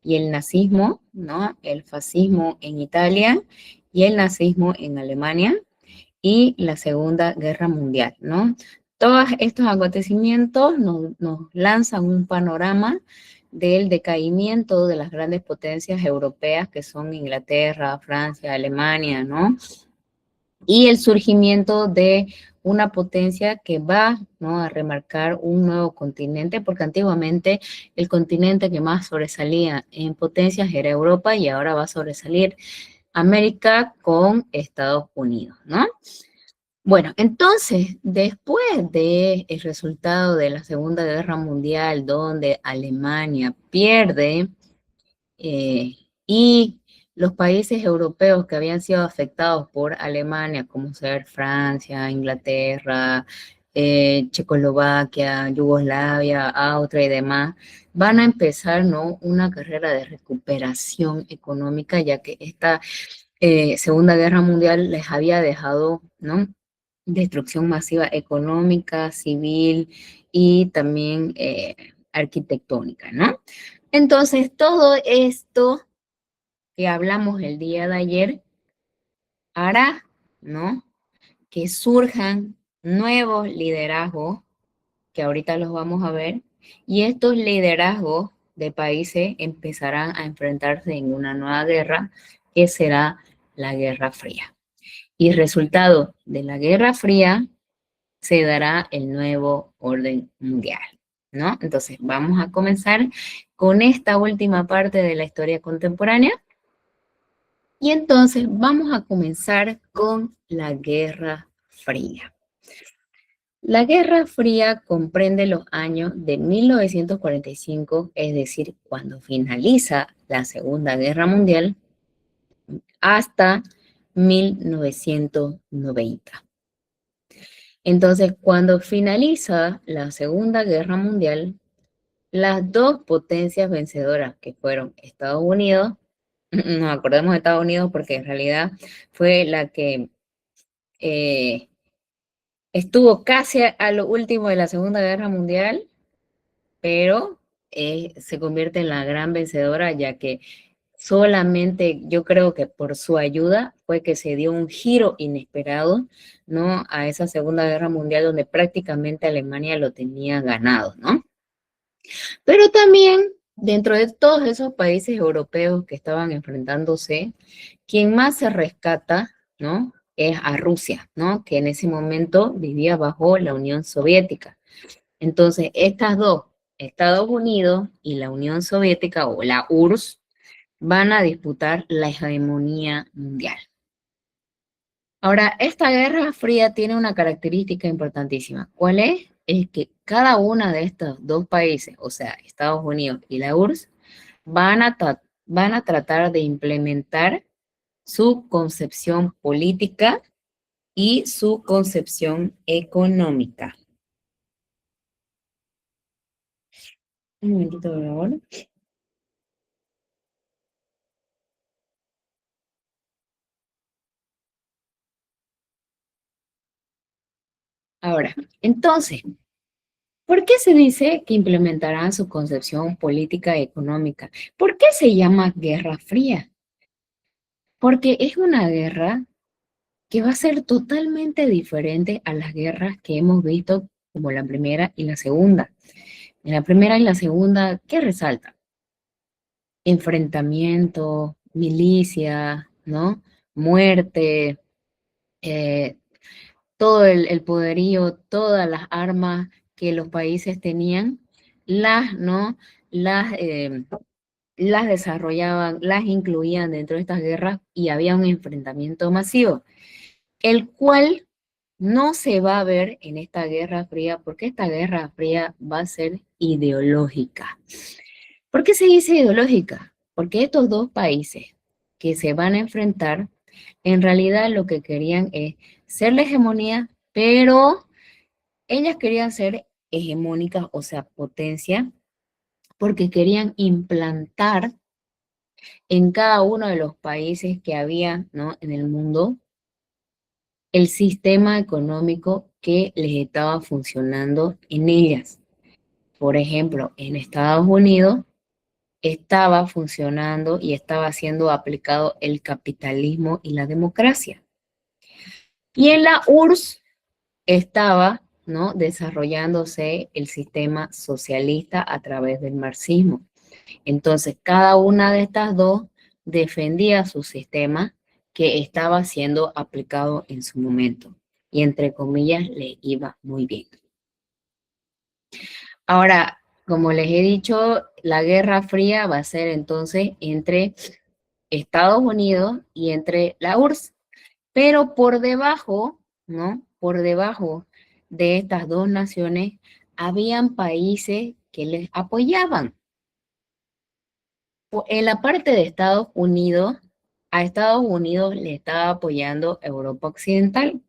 y el nazismo, ¿no? El fascismo en Italia y el nazismo en Alemania y la Segunda Guerra Mundial, ¿no? Todos estos acontecimientos nos lanzan un panorama del decaimiento de las grandes potencias europeas que son Inglaterra, Francia, Alemania, ¿no? Y el surgimiento de una potencia que va, ¿no?, a remarcar un nuevo continente, porque antiguamente el continente que más sobresalía en potencias era Europa y ahora va a sobresalir América con Estados Unidos, ¿no? Bueno, entonces, después del resultado de la Segunda Guerra Mundial, donde Alemania pierde y los países europeos que habían sido afectados por Alemania, como ser Francia, Inglaterra, Checoslovaquia, Yugoslavia, Austria y demás, van a empezar, ¿no?, una carrera de recuperación económica, ya que esta Segunda Guerra Mundial les había dejado, ¿no?, destrucción masiva económica, civil y también arquitectónica, ¿no? Entonces, todo esto que hablamos el día de ayer hará, ¿no?, que surjan nuevos liderazgos, que ahorita los vamos a ver, y estos liderazgos de países empezarán a enfrentarse en una nueva guerra, que será la Guerra Fría. Y resultado de la Guerra Fría se dará el nuevo orden mundial, ¿no? Entonces, vamos a comenzar con esta última parte de la historia contemporánea. Y entonces vamos a comenzar con la Guerra Fría. La Guerra Fría comprende los años de 1945, es decir, cuando finaliza la Segunda Guerra Mundial, hasta 1990. Entonces, cuando finaliza la Segunda Guerra Mundial, las dos potencias vencedoras, que fueron Estados Unidos, nos acordemos de Estados Unidos porque en realidad fue la que estuvo casi a lo último de la Segunda Guerra Mundial, pero se convierte en la gran vencedora, ya que solamente yo creo que por su ayuda fue que se dio un giro inesperado, ¿no?, a esa Segunda Guerra Mundial donde prácticamente Alemania lo tenía ganado, ¿no? Pero también dentro de todos esos países europeos que estaban enfrentándose, quien más se rescata, ¿no?, es a Rusia, ¿no?, que en ese momento vivía bajo la Unión Soviética. Entonces, estas dos, Estados Unidos y la Unión Soviética o la URSS, van a disputar la hegemonía mundial. Ahora, esta Guerra Fría tiene una característica importantísima. ¿Cuál es? Es que cada una de estos dos países, o sea, Estados Unidos y la URSS, van a tratar de implementar su concepción política y su concepción económica. Un momentito, por favor. Ahora, entonces, ¿por qué se dice que implementarán su concepción política y económica? ¿Por qué se llama Guerra Fría? Porque es una guerra que va a ser totalmente diferente a las guerras que hemos visto como la Primera y la Segunda. En la Primera y la Segunda, ¿qué resalta? Enfrentamiento, milicia, ¿no? Muerte, eh, todo el poderío, todas las armas que los países tenían, ¿no?, las, las desarrollaban, las incluían dentro de estas guerras y había un enfrentamiento masivo, el cual no se va a ver en esta Guerra Fría, porque esta Guerra Fría va a ser ideológica. ¿Por qué se dice ideológica? Porque estos dos países que se van a enfrentar, en realidad lo que querían es ser la hegemonía, pero ellas querían ser hegemónicas, o sea, potencia, porque querían implantar en cada uno de los países que había, ¿no?, en el mundo, el sistema económico que les estaba funcionando en ellas. Por ejemplo, en Estados Unidos, estaba funcionando y estaba siendo aplicado el capitalismo y la democracia. Y en la URSS estaba, ¿no?, desarrollándose el sistema socialista a través del marxismo. Entonces, cada una de estas dos defendía su sistema que estaba siendo aplicado en su momento. Y entre comillas, le iba muy bien. Ahora, como les he dicho, la Guerra Fría va a ser entonces entre Estados Unidos y entre la URSS. Pero por debajo, ¿no? Por debajo de estas dos naciones, habían países que les apoyaban. En la parte de Estados Unidos, a Estados Unidos le estaba apoyando Europa Occidental.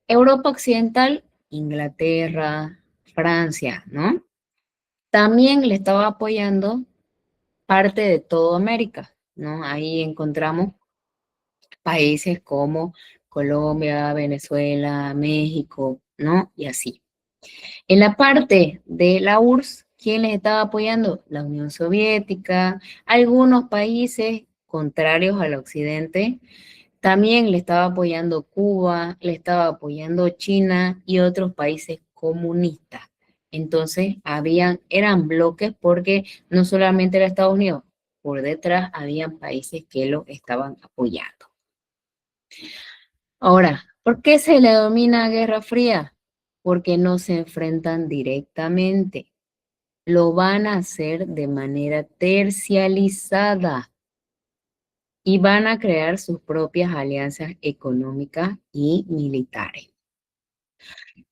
Europa Occidental, Inglaterra, Francia, ¿no? También le estaba apoyando parte de toda América, ¿no? Ahí encontramos países como Colombia, Venezuela, México, ¿no? Y así. En la parte de la URSS, ¿quién les estaba apoyando? La Unión Soviética, algunos países contrarios al occidente, también le estaba apoyando Cuba, le estaba apoyando China y otros países comunistas. Entonces, eran bloques porque no solamente era Estados Unidos, por detrás habían países que lo estaban apoyando. Ahora, ¿por qué se le denomina Guerra Fría? Porque no se enfrentan directamente. Lo van a hacer de manera tercializada y van a crear sus propias alianzas económicas y militares.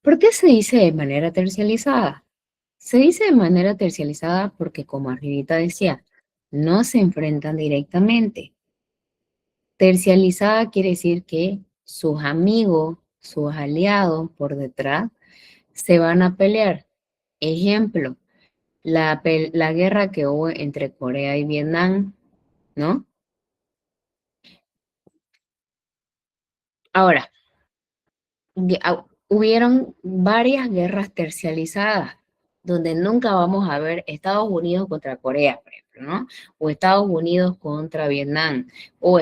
¿Por qué se dice de manera tercializada? Se dice de manera tercializada porque, como arribita decía, no se enfrentan directamente. Tercializada quiere decir que sus amigos, sus aliados por detrás, se van a pelear. Ejemplo, la guerra que hubo entre Corea y Vietnam, ¿no? Ahora, hubieron varias guerras tercializadas, donde nunca vamos a ver Estados Unidos contra Corea, por ejemplo, ¿no? O Estados Unidos contra Vietnam, o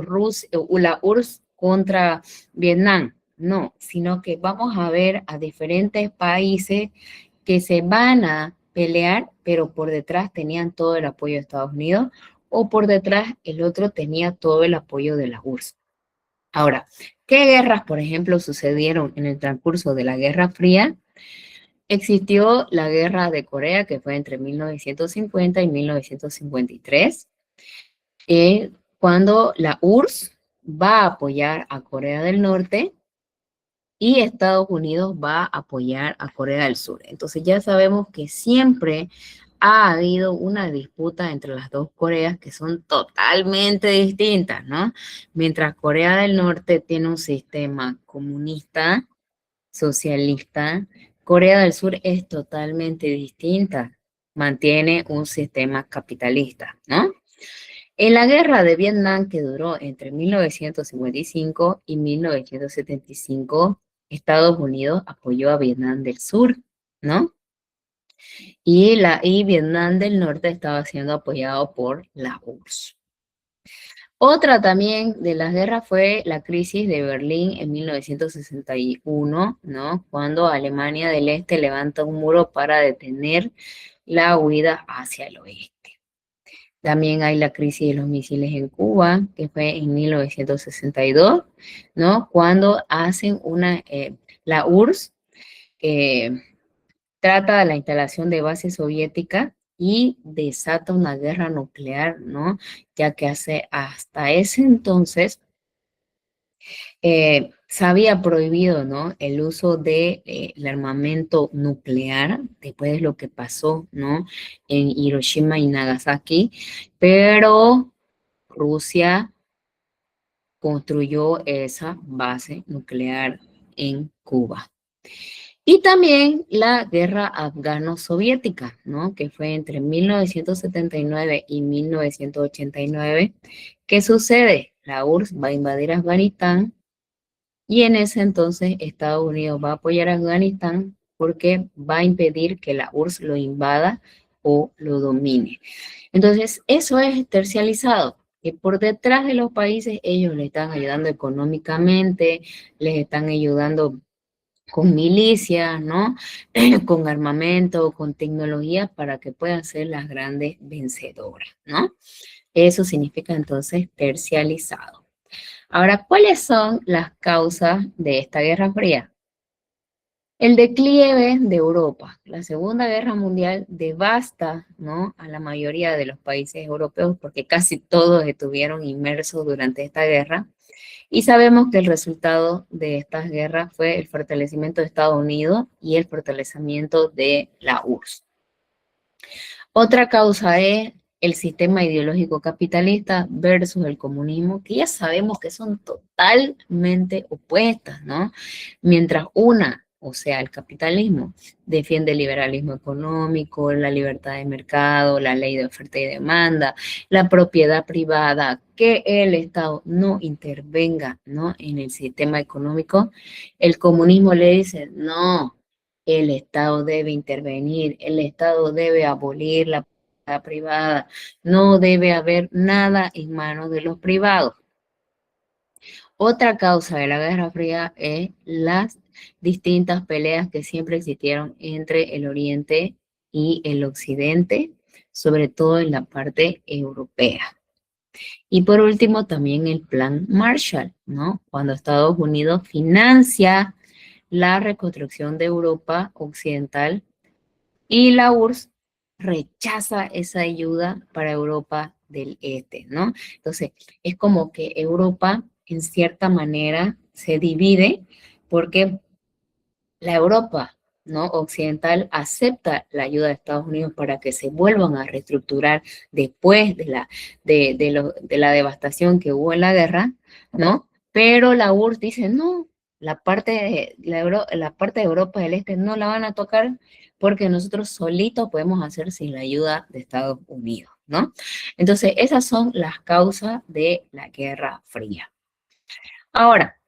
Rusia, o la URSS contra Vietnam. No, sino que vamos a ver a diferentes países que se van a pelear, pero por detrás tenían todo el apoyo de Estados Unidos, o por detrás el otro tenía todo el apoyo de la URSS. Ahora, ¿qué guerras, por ejemplo, sucedieron en el transcurso de la Guerra Fría? Existió la Guerra de Corea, que fue entre 1950 y 1953, cuando la URSS va a apoyar a Corea del Norte y Estados Unidos va a apoyar a Corea del Sur. Entonces ya sabemos que siempre ha habido una disputa entre las dos Coreas que son totalmente distintas, ¿no? Mientras Corea del Norte tiene un sistema comunista, socialista, Corea del Sur es totalmente distinta, mantiene un sistema capitalista, ¿no? En la guerra de Vietnam, que duró entre 1955 y 1975, Estados Unidos apoyó a Vietnam del Sur, ¿no? Y Vietnam del Norte estaba siendo apoyado por la URSS. Otra también de las guerras fue la crisis de Berlín en 1961, ¿no? Cuando Alemania del Este levanta un muro para detener la huida hacia el oeste. También hay la crisis de los misiles en Cuba, que fue en 1962, ¿no? Cuando hacen la URSS trata de la instalación de bases soviéticas y desata una guerra nuclear, ¿no? Ya que hasta ese entonces se había prohibido, ¿no?, el uso del armamento nuclear, después de lo que pasó, ¿no?, en Hiroshima y Nagasaki, pero Rusia construyó esa base nuclear en Cuba. Y también la guerra afgano-soviética, ¿no?, que fue entre 1979 y 1989. ¿Qué sucede? La URSS va a invadir Afganistán y en ese entonces Estados Unidos va a apoyar a Afganistán porque va a impedir que la URSS lo invada o lo domine. Entonces, eso es tercializado, que por detrás de los países ellos le están ayudando económicamente, les están ayudando con milicias, ¿no? Con armamento, con tecnología para que puedan ser las grandes vencedoras, ¿no? Eso significa entonces tercializado. Ahora, ¿cuáles son las causas de esta Guerra Fría? El declive de Europa. La Segunda Guerra Mundial devasta, ¿no?, a la mayoría de los países europeos porque casi todos estuvieron inmersos durante esta guerra. Y sabemos que el resultado de estas guerras fue el fortalecimiento de Estados Unidos y el fortalecimiento de la URSS. Otra causa es el sistema ideológico capitalista versus el comunismo, que ya sabemos que son totalmente opuestas, ¿no? Mientras una, o sea, el capitalismo, defiende el liberalismo económico, la libertad de mercado, la ley de oferta y demanda, la propiedad privada, que el Estado no intervenga, ¿no?, en el sistema económico, el comunismo le dice, no, el Estado debe intervenir, el Estado debe abolir la propiedad privada, no debe haber nada en manos de los privados. Otra causa de la Guerra Fría es las distintas peleas que siempre existieron entre el Oriente y el Occidente, sobre todo en la parte europea. Y por último, también el Plan Marshall, ¿no? Cuando Estados Unidos financia la reconstrucción de Europa Occidental y la URSS rechaza esa ayuda para Europa del Este, ¿no? Entonces, es como que Europa, en cierta manera, se divide porque la Europa, ¿no?, occidental acepta la ayuda de Estados Unidos para que se vuelvan a reestructurar después de la devastación que hubo en la guerra, ¿no? Pero la URSS dice, no, la parte de Europa del Este no la van a tocar porque nosotros solitos podemos hacer sin la ayuda de Estados Unidos, ¿no? Entonces, esas son las causas de la Guerra Fría. Ahora,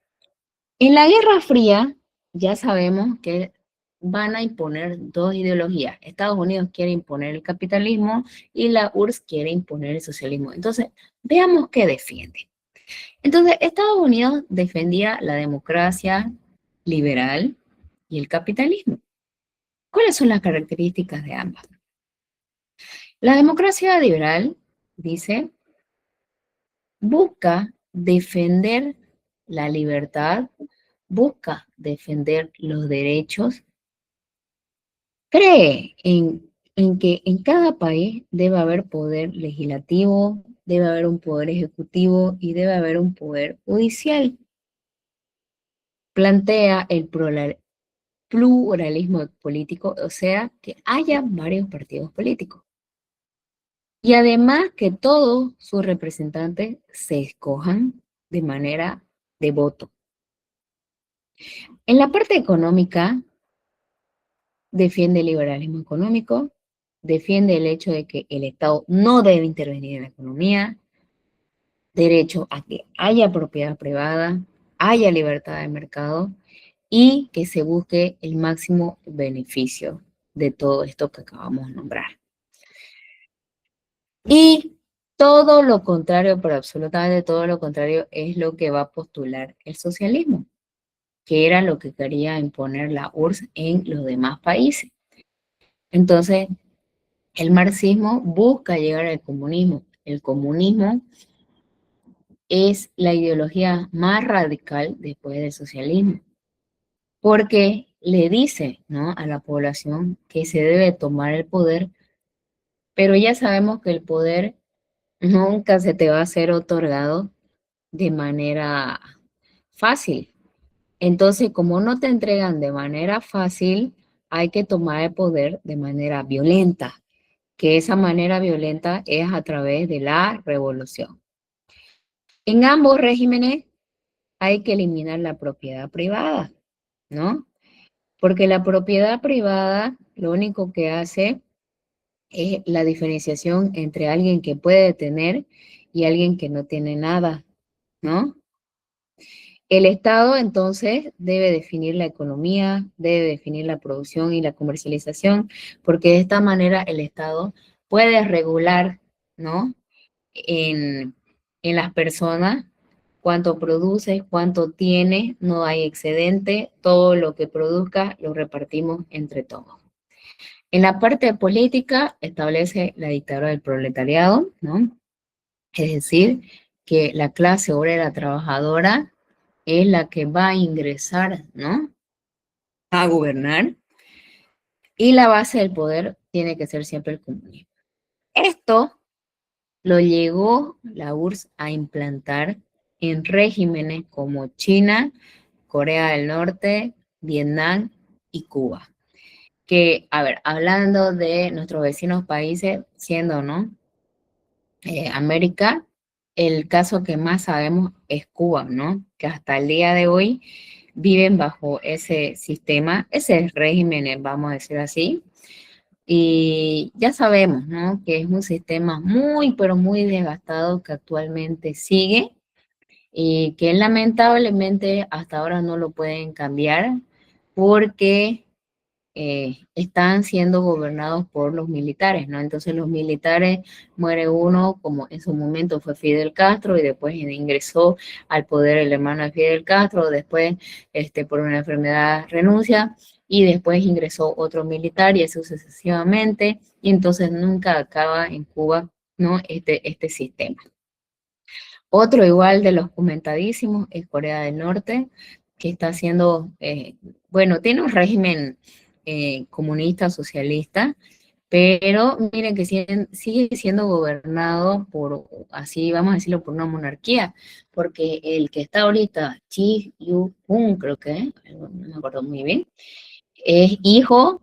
en la Guerra Fría ya sabemos que van a imponer dos ideologías. Estados Unidos quiere imponer el capitalismo y la URSS quiere imponer el socialismo. Entonces, veamos qué defiende. Entonces, Estados Unidos defendía la democracia liberal y el capitalismo. ¿Cuáles son las características de ambas? La democracia liberal, dice, busca defender la libertad, busca defender los derechos, cree en que en cada país debe haber poder legislativo, debe haber un poder ejecutivo y debe haber un poder judicial. Plantea el pluralismo político, o sea, que haya varios partidos políticos. Y además que todos sus representantes se escojan de manera de voto. En la parte económica, defiende el liberalismo económico, defiende el hecho de que el Estado no debe intervenir en la economía, derecho a que haya propiedad privada, haya libertad de mercado y que se busque el máximo beneficio de todo esto que acabamos de nombrar. Y todo lo contrario, pero absolutamente todo lo contrario, es lo que va a postular el socialismo, que era lo que quería imponer la URSS en los demás países. Entonces, el marxismo busca llegar al comunismo. El comunismo es la ideología más radical después del socialismo, porque le dice, ¿no?, a la población que se debe tomar el poder, pero ya sabemos que el poder nunca se te va a ser otorgado de manera fácil. Entonces, como no te entregan de manera fácil, hay que tomar el poder de manera violenta, que esa manera violenta es a través de la revolución. En ambos regímenes hay que eliminar la propiedad privada, ¿no? Porque la propiedad privada lo único que hace es la diferenciación entre alguien que puede tener y alguien que no tiene nada, ¿no? El Estado entonces debe definir la economía, debe definir la producción y la comercialización, porque de esta manera el Estado puede regular, ¿no? En, en las personas cuánto produce, cuánto tiene, no hay excedente, todo lo que produzca lo repartimos entre todos. En la parte política establece la dictadura del proletariado, ¿no? Es decir, que la clase obrera trabajadora es la que va a ingresar, ¿no? A gobernar y la base del poder tiene que ser siempre el comunismo. Esto lo llegó la URSS a implantar en regímenes como China, Corea del Norte, Vietnam y Cuba. Que, a ver, hablando de nuestros vecinos países, siendo, ¿no? América, el caso que más sabemos es Cuba, ¿no? Que hasta el día de hoy viven bajo ese sistema, ese régimen, vamos a decir así, y ya sabemos, ¿no? Que es un sistema muy, pero muy desgastado que actualmente sigue y que lamentablemente hasta ahora no lo pueden cambiar porque están siendo gobernados por los militares, ¿no? Entonces los militares, muere uno, como en su momento fue Fidel Castro, y después ingresó al poder el hermano de Fidel Castro, después por una enfermedad renuncia, y después ingresó otro militar, y así sucesivamente, y entonces nunca acaba en Cuba, ¿no? Este sistema. Otro igual de los comentadísimos es Corea del Norte, que está haciendo, bueno, tiene un régimen comunista, socialista, pero miren que sigue siendo gobernado por, así vamos a decirlo, por una monarquía, porque el que está ahorita, Chi Yu-pung, creo que es, no me acuerdo muy bien, es hijo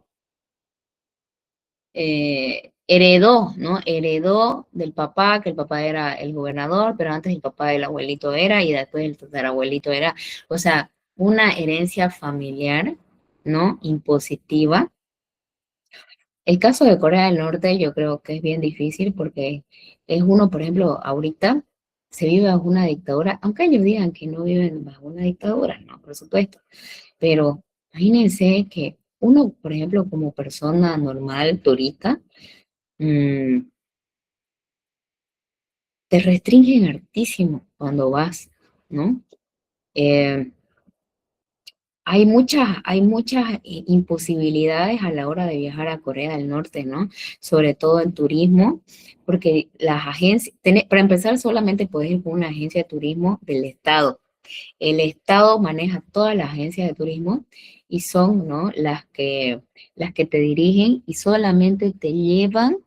heredó, ¿no? Heredó del papá, que el papá era el gobernador, pero antes el papá del abuelito era, y después el tatarabuelito era, o sea, una herencia familiar, ¿no? Impositiva. El caso de Corea del Norte yo creo que es bien difícil porque es uno, por ejemplo, ahorita se vive bajo una dictadura, aunque ellos digan que no viven bajo una dictadura, no, por supuesto, pero imagínense que uno, por ejemplo, como persona normal, turista, mm, te restringen hartísimo cuando vas, ¿no? Eh, hay muchas imposibilidades a la hora de viajar a Corea del Norte, ¿no? Sobre todo el turismo, porque las agencias, para empezar, solamente puedes ir con una agencia de turismo del Estado. El Estado maneja todas las agencias de turismo y son, ¿no? Las que te dirigen y solamente te llevan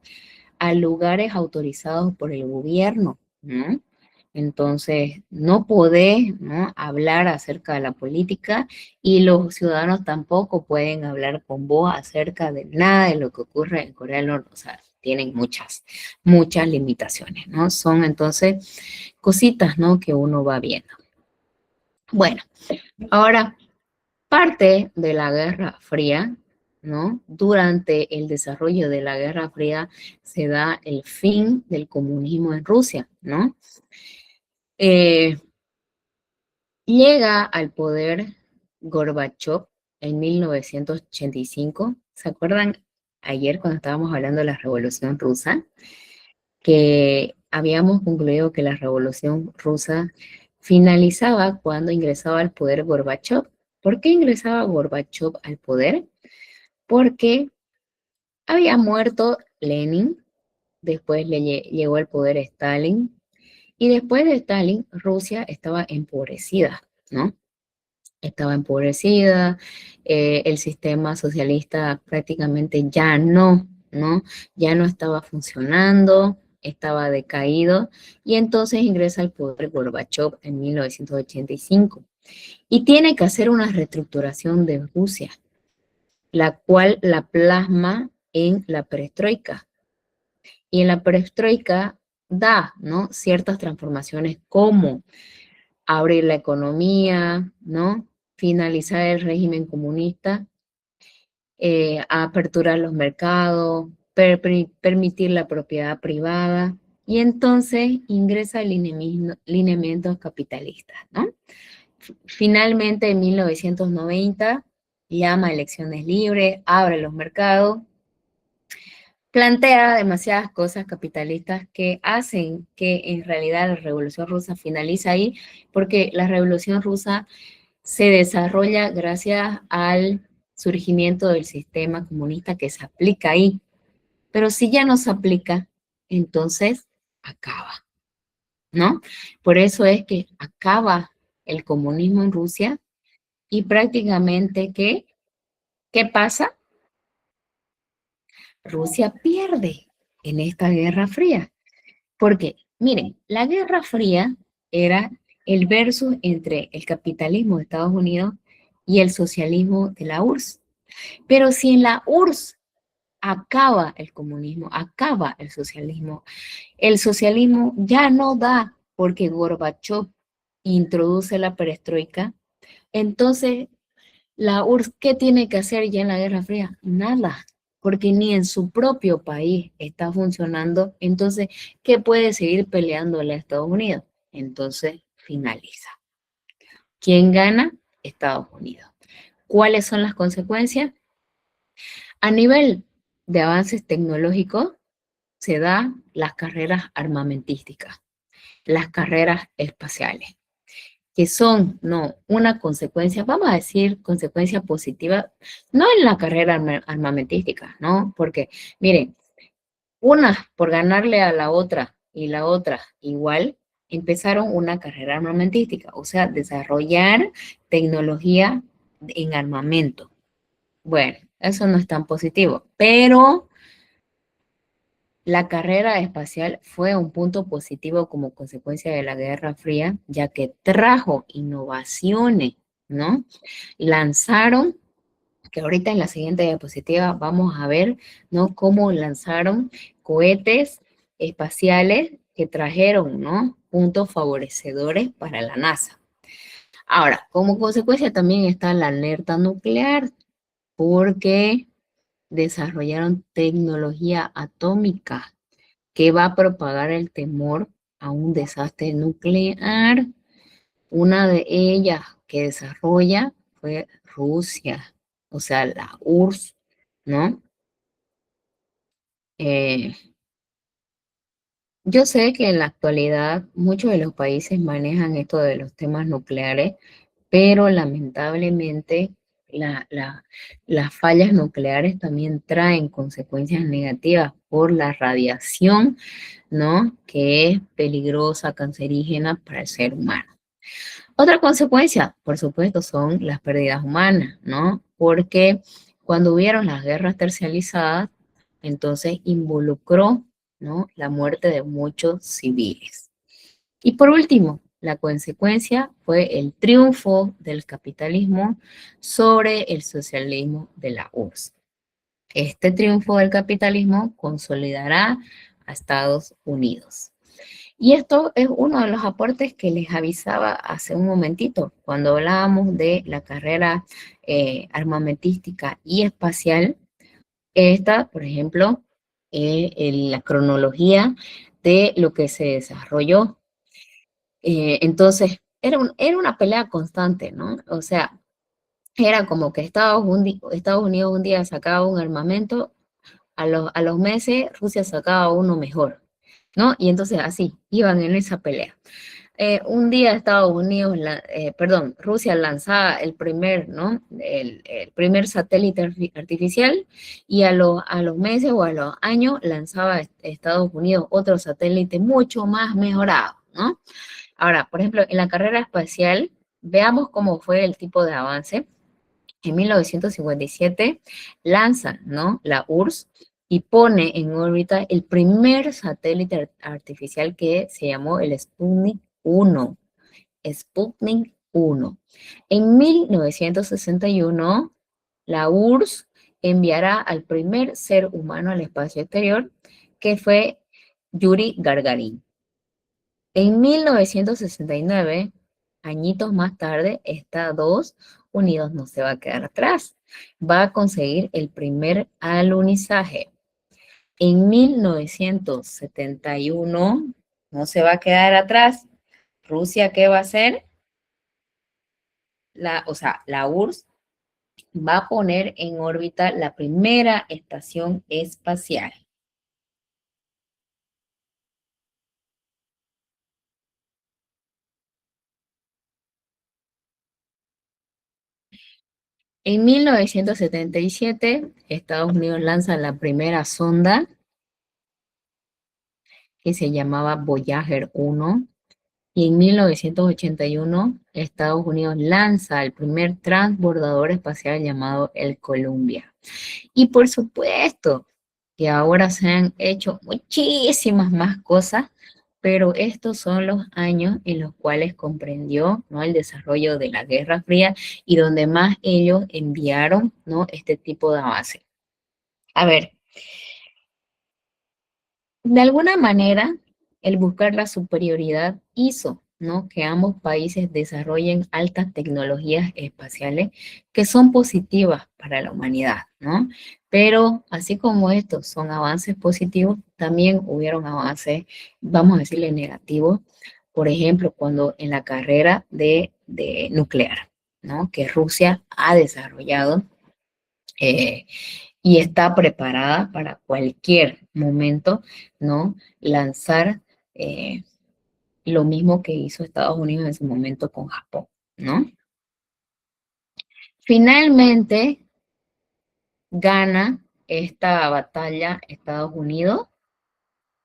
a lugares autorizados por el gobierno, ¿no? Entonces, no podés, ¿no? hablar acerca de la política y los ciudadanos tampoco pueden hablar con vos acerca de nada de lo que ocurre en Corea del Norte. O sea, tienen muchas limitaciones, ¿no? Son entonces cositas, ¿no? Que uno va viendo. Bueno, ahora, parte de la Guerra Fría, ¿no? Durante el desarrollo de la Guerra Fría se da el fin del comunismo en Rusia, ¿no? Eh, Llega al poder Gorbachev en 1985. ¿Se acuerdan ayer cuando estábamos hablando de la Revolución Rusa? Que habíamos concluido que la Revolución Rusa finalizaba cuando ingresaba al poder Gorbachev. ¿Por qué ingresaba Gorbachev al poder? Porque había muerto Lenin, después llegó al poder Stalin, y después de Stalin, Rusia estaba empobrecida, ¿no? Estaba empobrecida, el sistema socialista prácticamente ¿no? Ya no estaba funcionando, estaba decaído, y entonces ingresa al poder Gorbachev en 1985 y tiene que hacer una reestructuración de Rusia, la cual la plasma en la perestroika. Y en la perestroika da, ¿no? ciertas transformaciones como abrir la economía, ¿no? Finalizar el régimen comunista, aperturar los mercados, permitir la propiedad privada, y entonces ingresa el lineamiento capitalista, ¿no? Finalmente, en 1990, llama elecciones libres, abre los mercados, plantea demasiadas cosas capitalistas que hacen que en realidad la Revolución Rusa finaliza ahí, porque la Revolución Rusa se desarrolla gracias al surgimiento del sistema comunista que se aplica ahí. Pero si ya no se aplica, entonces acaba, ¿no? Por eso es que acaba el comunismo en Rusia y prácticamente ¿qué pasa? Rusia pierde en esta Guerra Fría. Porque, miren, la Guerra Fría era el versus entre el capitalismo de Estados Unidos y el socialismo de la URSS. Pero si en la URSS acaba el comunismo, acaba el socialismo ya no da porque Gorbachev introduce la perestroika. Entonces, la URSS, ¿qué tiene que hacer ya en la Guerra Fría? Nada, porque ni en su propio país está funcionando. Entonces, ¿qué puede seguir peleándole a Estados Unidos? Entonces, finaliza. ¿Quién gana? Estados Unidos. ¿Cuáles son las consecuencias? A nivel de avances tecnológicos, se da las carreras armamentísticas, las carreras espaciales, que son, no, una consecuencia, vamos a decir, consecuencia positiva, no en la carrera armamentística, ¿no? Porque, miren, una por ganarle a la otra y la otra igual, empezaron una carrera armamentística, o sea, desarrollar tecnología en armamento. Bueno, eso no es tan positivo, pero la carrera espacial fue un punto positivo como consecuencia de la Guerra Fría, ya que trajo innovaciones, ¿no? Lanzaron, que ahorita en la siguiente diapositiva vamos a ver, ¿no? Cómo lanzaron cohetes espaciales que trajeron, ¿no? Puntos favorecedores para la NASA. Ahora, como consecuencia también está la alerta nuclear, porque desarrollaron tecnología atómica que va a propagar el temor a un desastre nuclear. Una de ellas que desarrolla fue Rusia, o sea, la URSS, ¿no? Eh, yo sé que en la actualidad muchos de los países manejan esto de los temas nucleares, pero lamentablemente las fallas nucleares también traen consecuencias negativas por la radiación, ¿no? Que es peligrosa, cancerígena para el ser humano. Otra consecuencia, por supuesto, son las pérdidas humanas, ¿no? Porque cuando hubieron las guerras terciarizadas, entonces involucró, ¿no? La muerte de muchos civiles. Y por último, la consecuencia fue el triunfo del capitalismo sobre el socialismo de la URSS. Este triunfo del capitalismo consolidará a Estados Unidos. Y esto es uno de los aportes que les avisaba hace un momentito, cuando hablábamos de la carrera armamentística y espacial. Esta, por ejemplo, la cronología de lo que se desarrolló. Entonces, era una pelea constante, ¿no? O sea, era como que Estados Unidos un día sacaba un armamento, a los meses Rusia sacaba uno mejor, ¿no? Y entonces así, iban en esa pelea. Un día Estados Unidos, perdón, Rusia lanzaba el primer, ¿no? El primer satélite artificial y a los meses o a los años lanzaba Estados Unidos otro satélite mucho más mejorado, ¿no? Ahora, por ejemplo, en la carrera espacial, veamos cómo fue el tipo de avance. En 1957 lanza, ¿no? La URSS y pone en órbita el primer satélite artificial que se llamó el Sputnik 1. Sputnik 1. En 1961, la URSS enviará al primer ser humano al espacio exterior, que fue Yuri Gagarin. En 1969, añitos más tarde, Estados Unidos no se va a quedar atrás. Va a conseguir el primer alunizaje. En 1971, no se va a quedar atrás. Rusia, ¿qué va a hacer? Va a lanzar el primer satélite artificial, que fue Sputnik 2. En 1972, añitos más tarde, Estados Unidos no se va a quedar atrás. Va a conseguir el primer alunizaje. En 1971, no se va a quedar atrás. Rusia, ¿qué va a hacer? o sea, la URSS va a poner en órbita la primera estación espacial. En 1977, Estados Unidos lanza la primera sonda que se llamaba Voyager 1. Y en 1981, Estados Unidos lanza el primer transbordador espacial llamado el Columbia. Y por supuesto que ahora se han hecho muchísimas más cosas, pero estos son los años en los cuales comprendió, ¿no?, el desarrollo de la Guerra Fría y donde más ellos enviaron, ¿no?, este tipo de avance. A ver, de alguna manera, el buscar la superioridad hizo, ¿no?, que ambos países desarrollen altas tecnologías espaciales que son positivas para la humanidad, ¿no? Pero así como estos son avances positivos, también hubieron avances, vamos a decirle, negativos. Por ejemplo, cuando en la carrera de nuclear, ¿no?, que Rusia ha desarrollado, eh, y está preparada para cualquier momento, ¿no?, lanzar lo mismo que hizo Estados Unidos en su momento con Japón, ¿no? Finalmente gana esta batalla Estados Unidos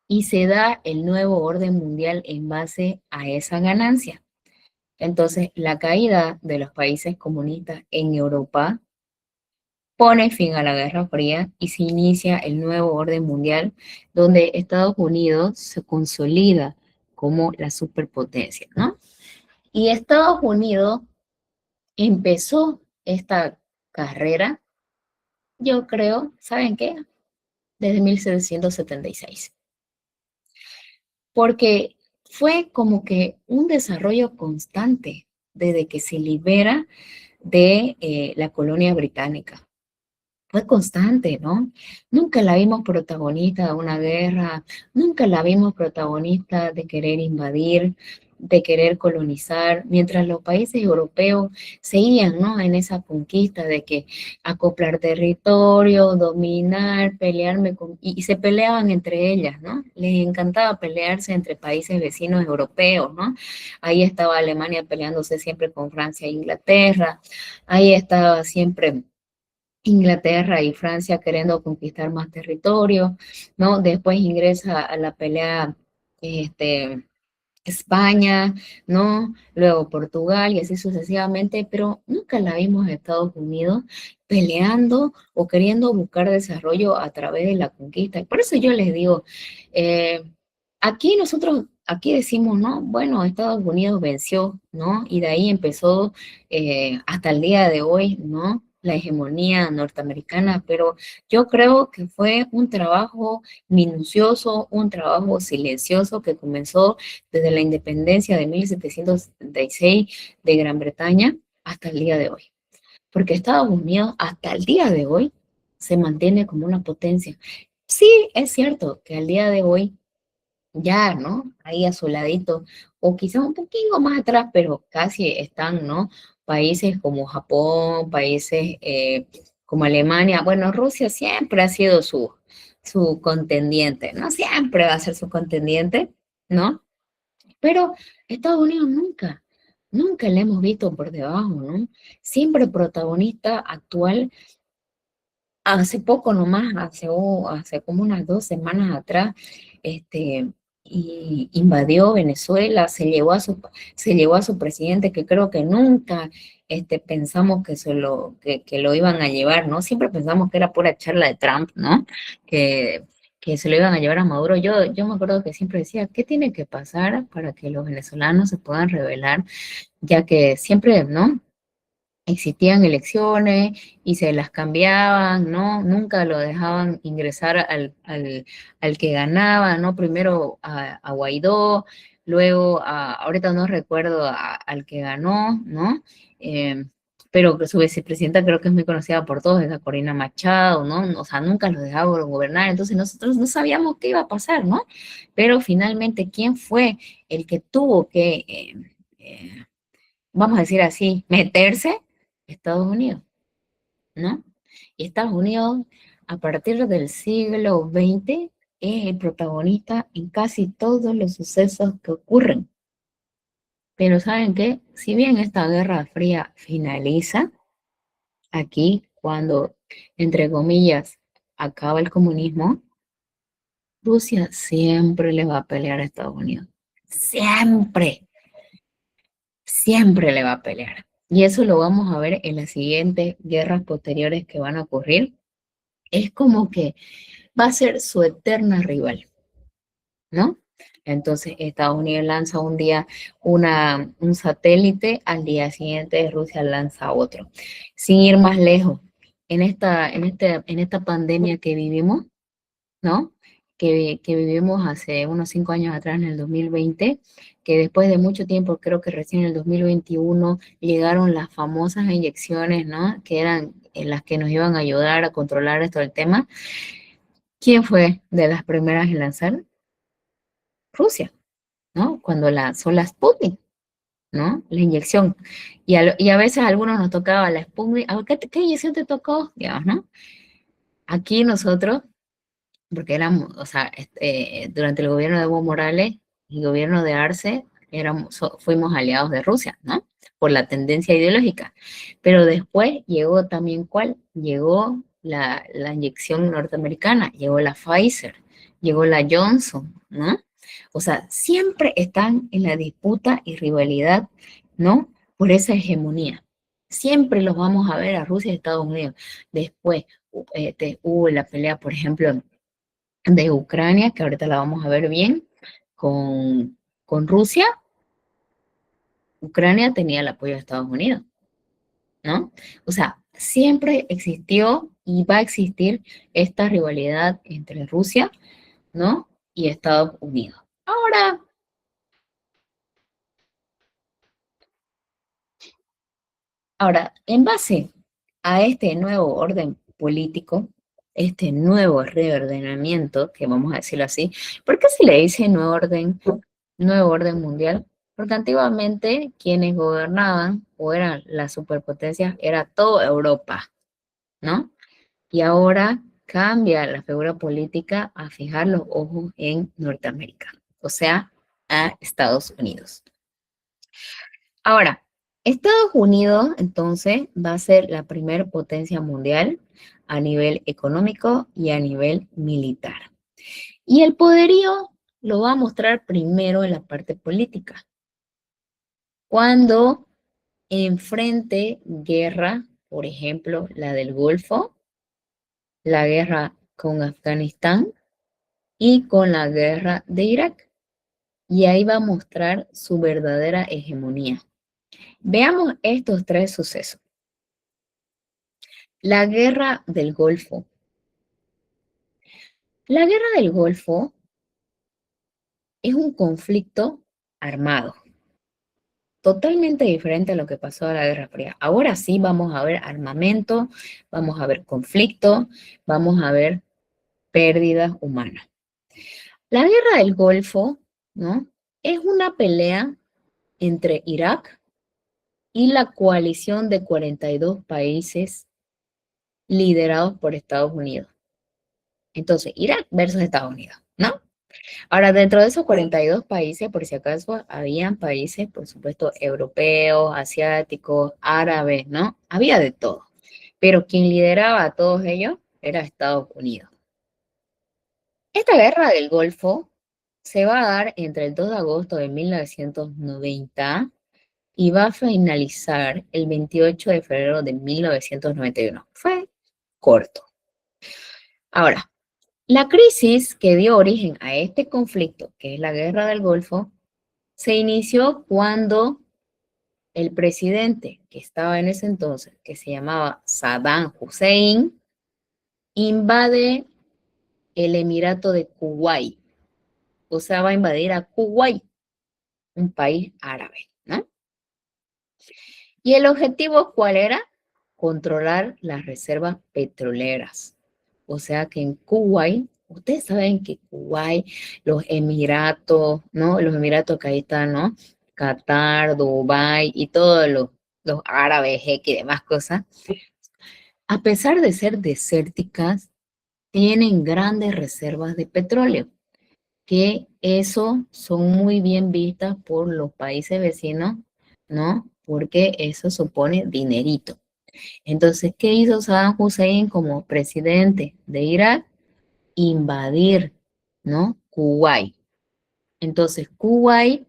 y se da el nuevo orden mundial en base a esa ganancia. Entonces, la caída de los países comunistas en Europa pone fin a la Guerra Fría y se inicia el nuevo orden mundial donde Estados Unidos se consolida como la superpotencia, ¿no? Y Estados Unidos empezó esta carrera, yo creo, ¿saben qué? Desde 1776, porque fue como que un desarrollo constante desde que se libera de la colonia británica. Fue constante, ¿no? Nunca la vimos protagonista de una guerra, nunca la vimos protagonista de querer invadir, de querer colonizar, mientras los países europeos seguían, ¿no?, en esa conquista de que acoplar territorio, dominar, pelearme y se peleaban entre ellas, ¿no? Les encantaba pelearse entre países vecinos europeos, ¿no? Ahí estaba Alemania peleándose siempre con Francia e Inglaterra, ahí estaba siempre Inglaterra y Francia queriendo conquistar más territorio, ¿no? Después ingresa a la pelea este, España, ¿no? Luego Portugal y así sucesivamente, pero nunca la vimos a Estados Unidos peleando o queriendo buscar desarrollo a través de la conquista. Y por eso yo les digo, eh, aquí nosotros, aquí decimos, ¿no? Bueno, Estados Unidos venció, ¿no? Y de ahí empezó hasta el día de hoy, ¿no?, la hegemonía norteamericana, pero yo creo que fue un trabajo minucioso, un trabajo silencioso que comenzó desde la independencia de 1776 de Gran Bretaña hasta el día de hoy. Porque Estados Unidos hasta el día de hoy se mantiene como una potencia. Sí, es cierto que al día de hoy ya, ¿no?, ahí a su ladito, o quizás un poquito más atrás, pero casi están, ¿no?, países como Japón, países como Alemania. Bueno, Rusia siempre ha sido su contendiente, ¿no? Siempre va a ser su contendiente, ¿no? Pero Estados Unidos nunca, nunca le hemos visto por debajo, ¿no? Siempre protagonista actual. Hace poco nomás, hace como unas 2 semanas atrás, y invadió Venezuela, se llevó a su presidente, que creo que nunca pensamos que lo iban a llevar, ¿no? Siempre pensamos que era pura charla de Trump, ¿no? Que, que se lo iban a llevar a Maduro. Yo me acuerdo que siempre decía, ¿qué tiene que pasar para que los venezolanos se puedan rebelar? Ya que siempre, ¿no?, existían elecciones y se las cambiaban, ¿no? Nunca lo dejaban ingresar al que ganaba, ¿no? Primero a Guaidó, luego ahorita no recuerdo al que ganó, ¿no? Eh, pero su vicepresidenta creo que es muy conocida por todos, esa Corina Machado, ¿no? O sea, nunca los dejaba gobernar, entonces nosotros no sabíamos qué iba a pasar, ¿no? Pero finalmente, ¿quién fue el que tuvo que vamos a decir así, meterse Estados Unidos, ¿no? Y Estados Unidos, a partir del siglo XX, es el protagonista en casi todos los sucesos que ocurren. Pero ¿saben qué? Si bien esta Guerra Fría finaliza, aquí, cuando, entre comillas, acaba el comunismo, Rusia siempre le va a pelear a Estados Unidos. Siempre, siempre le va a pelear. Y eso lo vamos a ver en las siguientes guerras posteriores que van a ocurrir. Es como que va a ser su eterna rival, ¿no? Entonces Estados Unidos lanza un día un satélite, al día siguiente Rusia lanza otro. Sin ir más lejos, en esta pandemia que vivimos, ¿no? Que vivimos hace unos 5 años atrás, en el 2020, que después de mucho tiempo, creo que recién en el 2021, llegaron las famosas inyecciones, ¿no? Que eran las que nos iban a ayudar a controlar esto del tema. ¿Quién fue de las primeras en lanzar? Rusia, ¿no? Cuando lanzó la Sputnik, ¿no? La inyección. Y a veces a algunos nos tocaba la Sputnik. ¿Qué inyección te tocó? Digamos, ¿no? Aquí nosotros, porque éramos, o sea, durante el gobierno de Evo Morales y el gobierno de Arce, fuimos aliados de Rusia, ¿no? Por la tendencia ideológica. Pero después llegó también, ¿cuál? Llegó la inyección norteamericana, llegó la Pfizer, llegó la Johnson, ¿no? O sea, siempre están en la disputa y rivalidad, ¿no? Por esa hegemonía. Siempre los vamos a ver a Rusia y Estados Unidos. Después hubo la pelea, por ejemplo, de Ucrania, que ahorita la vamos a ver bien, con Rusia. Ucrania tenía el apoyo de Estados Unidos, ¿no? O sea, siempre existió y va a existir esta rivalidad entre Rusia, ¿no? Y Estados Unidos. Ahora, en base a este nuevo orden político, este nuevo reordenamiento, que vamos a decirlo así, ¿por qué se le dice nuevo orden mundial? Porque antiguamente quienes gobernaban o eran las superpotencias era toda Europa, ¿no? Y ahora cambia la figura política a fijar los ojos en Norteamérica, o sea, a Estados Unidos. Ahora, Estados Unidos entonces va a ser la primer potencia mundial a nivel económico y a nivel militar. Y el poderío lo va a mostrar primero en la parte política. Cuando enfrente guerra, por ejemplo, la del Golfo, la guerra con Afganistán y con la guerra de Irak. Y ahí va a mostrar su verdadera hegemonía. Veamos estos tres sucesos. La guerra del Golfo. La guerra del Golfo es un conflicto armado, totalmente diferente a lo que pasó a la Guerra Fría. Ahora sí vamos a ver armamento, vamos a ver conflicto, vamos a ver pérdidas humanas. La guerra del Golfo, ¿no? Es una pelea entre Irak y la coalición de 42 países liderados por Estados Unidos. Entonces, Irak versus Estados Unidos, ¿no? Ahora, dentro de esos 42 países, por si acaso, habían países, por supuesto, europeos, asiáticos, árabes, ¿no? Había de todo. Pero quien lideraba a todos ellos era Estados Unidos. Esta guerra del Golfo se va a dar entre el 2 de agosto de 1990 y va a finalizar el 28 de febrero de 1991. Fue corto. Ahora, la crisis que dio origen a este conflicto, que es la guerra del Golfo, se inició cuando el presidente que estaba en ese entonces, que se llamaba Saddam Hussein, invade el Emirato de Kuwait. O sea, va a invadir a Kuwait, un país árabe, ¿no? Y el objetivo, ¿cuál era? Controlar las reservas petroleras. O sea que en Kuwait, ustedes saben que Kuwait, los Emiratos, ¿no? Los Emiratos que ahí están, ¿no? Qatar, Dubái y todos los árabes y demás cosas, a pesar de ser desérticas, tienen grandes reservas de petróleo, que eso son muy bien vistas por los países vecinos, ¿no? Porque eso supone dinerito. Entonces, ¿qué hizo Saddam Hussein como presidente de Irak? Invadir, ¿no? Kuwait. Entonces, Kuwait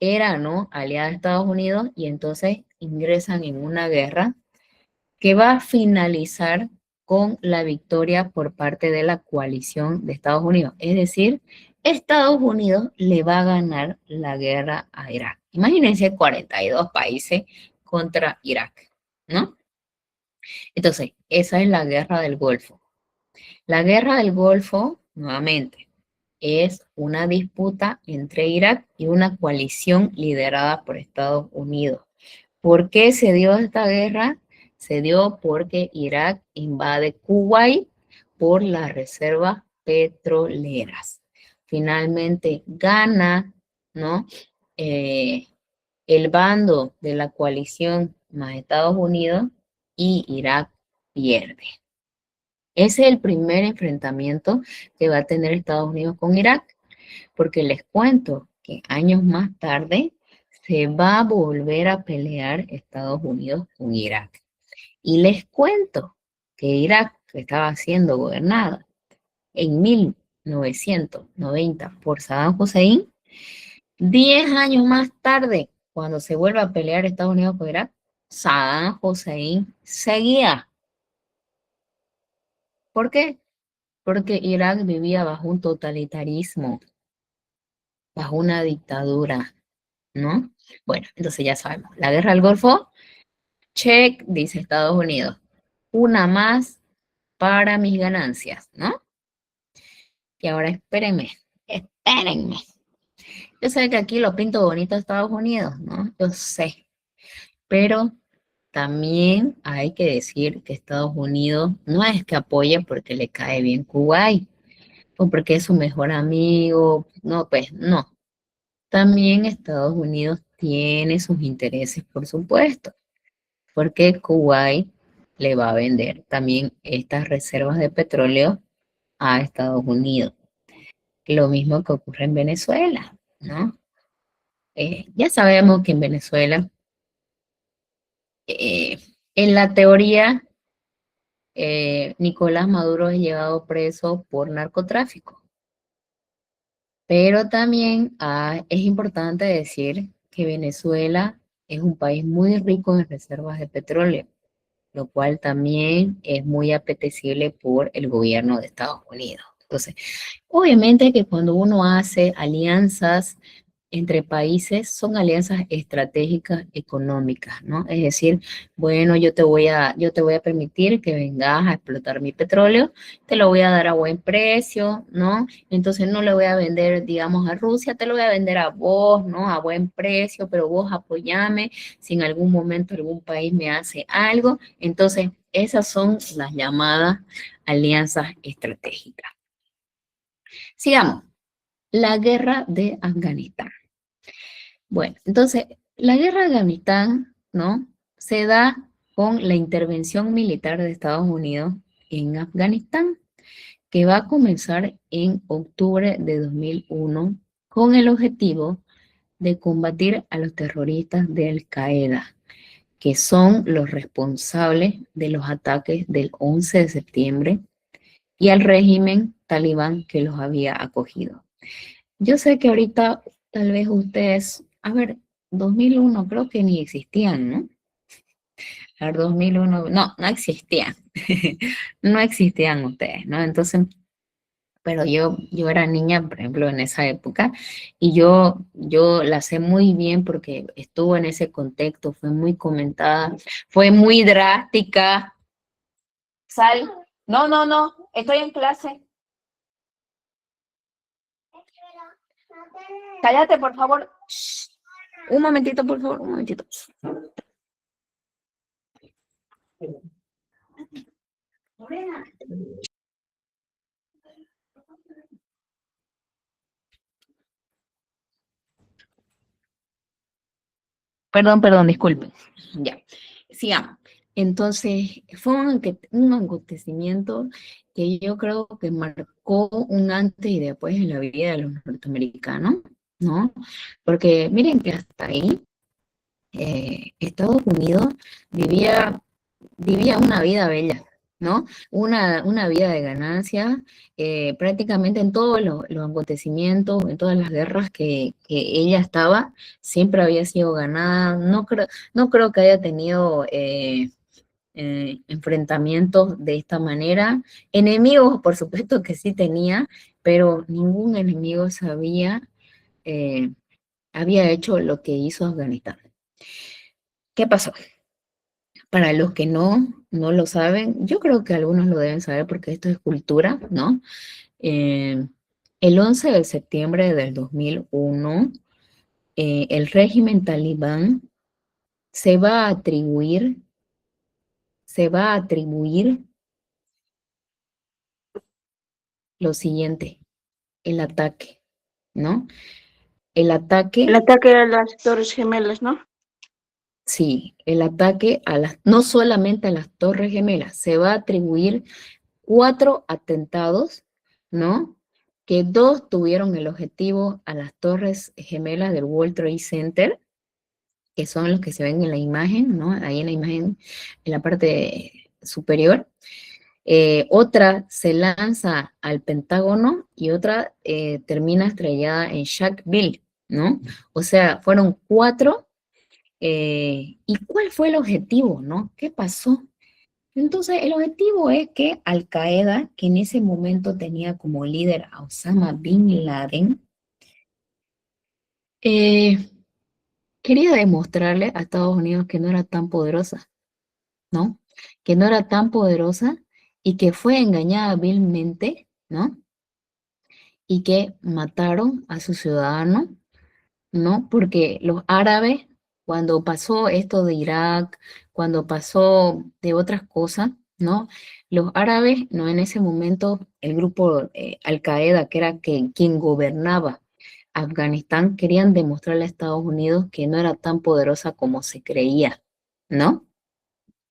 era, ¿no? Aliada de Estados Unidos y entonces ingresan en una guerra que va a finalizar con la victoria por parte de la coalición de Estados Unidos. Es decir, Estados Unidos le va a ganar la guerra a Irak. Imagínense 42 países contra Irak, ¿no? Entonces, esa es la guerra del Golfo. La guerra del Golfo, nuevamente, es una disputa entre Irak y una coalición liderada por Estados Unidos. ¿Por qué se dio esta guerra? Se dio porque Irak invade Kuwait por las reservas petroleras. Finalmente gana, ¿no? Eh, el bando de la coalición más Estados Unidos y Irak pierde. Ese es el primer enfrentamiento que va a tener Estados Unidos con Irak, porque les cuento que años más tarde se va a volver a pelear Estados Unidos con Irak. Y les cuento que Irak, que estaba siendo gobernada en 1990 por Saddam Hussein, 10 años más tarde, cuando se vuelve a pelear Estados Unidos con Irak, Saddam Hussein seguía. ¿Por qué? Porque Irak vivía bajo un totalitarismo, bajo una dictadura, ¿no? Bueno, entonces ya sabemos, la guerra del Golfo, check, dice Estados Unidos, una más para mis ganancias, ¿no? Y ahora espérenme. Yo sé que aquí lo pinto bonito Estados Unidos, ¿no? Yo sé, pero también hay que decir que Estados Unidos no es que apoye porque le cae bien Kuwait o porque es su mejor amigo, no, pues no. También Estados Unidos tiene sus intereses, por supuesto, porque Kuwait le va a vender también estas reservas de petróleo a Estados Unidos. Lo mismo que ocurre en Venezuela, ¿no? Ya sabemos que en Venezuela, eh, en la teoría, Nicolás Maduro es llevado preso por narcotráfico, pero también es importante decir que Venezuela es un país muy rico en reservas de petróleo, lo cual también es muy apetecible por el gobierno de Estados Unidos. Entonces, obviamente que cuando uno hace alianzas entre países, son alianzas estratégicas económicas, ¿no? Es decir, bueno, yo te voy a permitir que vengas a explotar mi petróleo, te lo voy a dar a buen precio, ¿no? Entonces no le voy a vender, digamos, a Rusia, te lo voy a vender a vos, ¿no? A buen precio, pero vos apoyame si en algún momento algún país me hace algo. Entonces, esas son las llamadas alianzas estratégicas. Sigamos. La guerra de Afganistán. Bueno, entonces, la guerra de Afganistán, ¿no? Se da con la intervención militar de Estados Unidos en Afganistán, que va a comenzar en octubre de 2001 con el objetivo de combatir a los terroristas de Al-Qaeda, que son los responsables de los ataques del 11 de septiembre y al régimen talibán que los había acogido. Yo sé que ahorita tal vez ustedes, a ver, 2001 creo que ni existían, ¿no? A ver, 2001, no existían. No existían ustedes, ¿no? Entonces, pero yo era niña, por ejemplo, en esa época, y yo la sé muy bien porque estuvo en ese contexto, fue muy comentada, fue muy drástica. Sal, no, estoy en clase. Cállate, por favor. Shh. Un momentito, por favor, un momentito. Perdón, disculpen. Ya, sigamos. Entonces, fue un acontecimiento que yo creo que marcó un antes y después en la vida de los norteamericanos, ¿no? Porque miren que hasta ahí Estados Unidos vivía, vivía una vida bella, ¿no? Una vida de ganancia, prácticamente en todos los acontecimientos, en todas las guerras que ella estaba, siempre había sido ganada. No creo que haya tenido enfrentamientos de esta manera. Enemigos, por supuesto que sí tenía, pero ningún enemigo eh, había hecho lo que hizo Afganistán. ¿Qué pasó? Para los que no lo saben, yo creo que algunos lo deben saber porque esto es cultura, ¿no? Eh, el 11 de septiembre del 2001, el régimen talibán se va a atribuir, se va a atribuir lo siguiente, el ataque, ¿no? El El ataque, ataque a las Torres Gemelas, ¿no? sí, el ataque no solamente a las Torres Gemelas, se va a atribuir 4 atentados, ¿no? Que 2 tuvieron el objetivo a las Torres Gemelas del World Trade Center, que son los que se ven en la imagen, ¿no? Ahí en la imagen, en la parte superior. Otra se lanza al Pentágono y otra termina estrellada en Sharpeville, ¿no? O sea, fueron 4. ¿Y cuál fue el objetivo, no? ¿Qué pasó? Entonces, el objetivo es que Al Qaeda, que en ese momento tenía como líder a Osama Bin Laden, eh, quería demostrarle a Estados Unidos que no era tan poderosa, ¿no? Que no era tan poderosa y que fue engañada vilmente, ¿no? Y que mataron a sus ciudadanos, ¿no? Porque los árabes, cuando pasó esto de Irak, cuando pasó de otras cosas, ¿no? Los árabes, ¿no? En ese momento, el grupo Al-Qaeda, que era quien gobernaba Afganistán, querían demostrarle a Estados Unidos que no era tan poderosa como se creía, ¿no?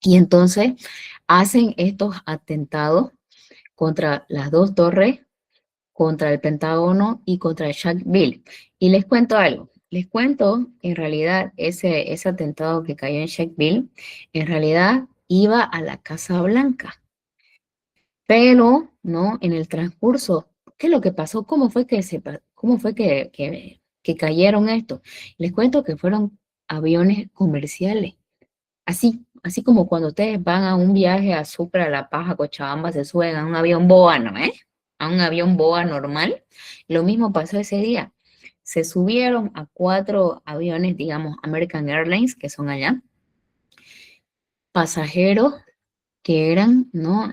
Y entonces hacen estos atentados contra las 2 torres, contra el Pentágono y contra el Sharpeville. Y les cuento algo. Les cuento, en realidad, ese atentado que cayó en Sharpeville, en realidad iba a la Casa Blanca. Pero, ¿no? En el transcurso, ¿qué es lo que pasó? ¿Cómo fue que cayeron estos? Les cuento que fueron aviones comerciales. Así como cuando ustedes van a un viaje a Sucre, a La Paz, a Cochabamba, se suben a un avión BOA, ¿no? A un avión BOA normal. Lo mismo pasó ese día. Se subieron a 4 aviones, digamos, American Airlines, que son allá, pasajeros que eran, ¿no?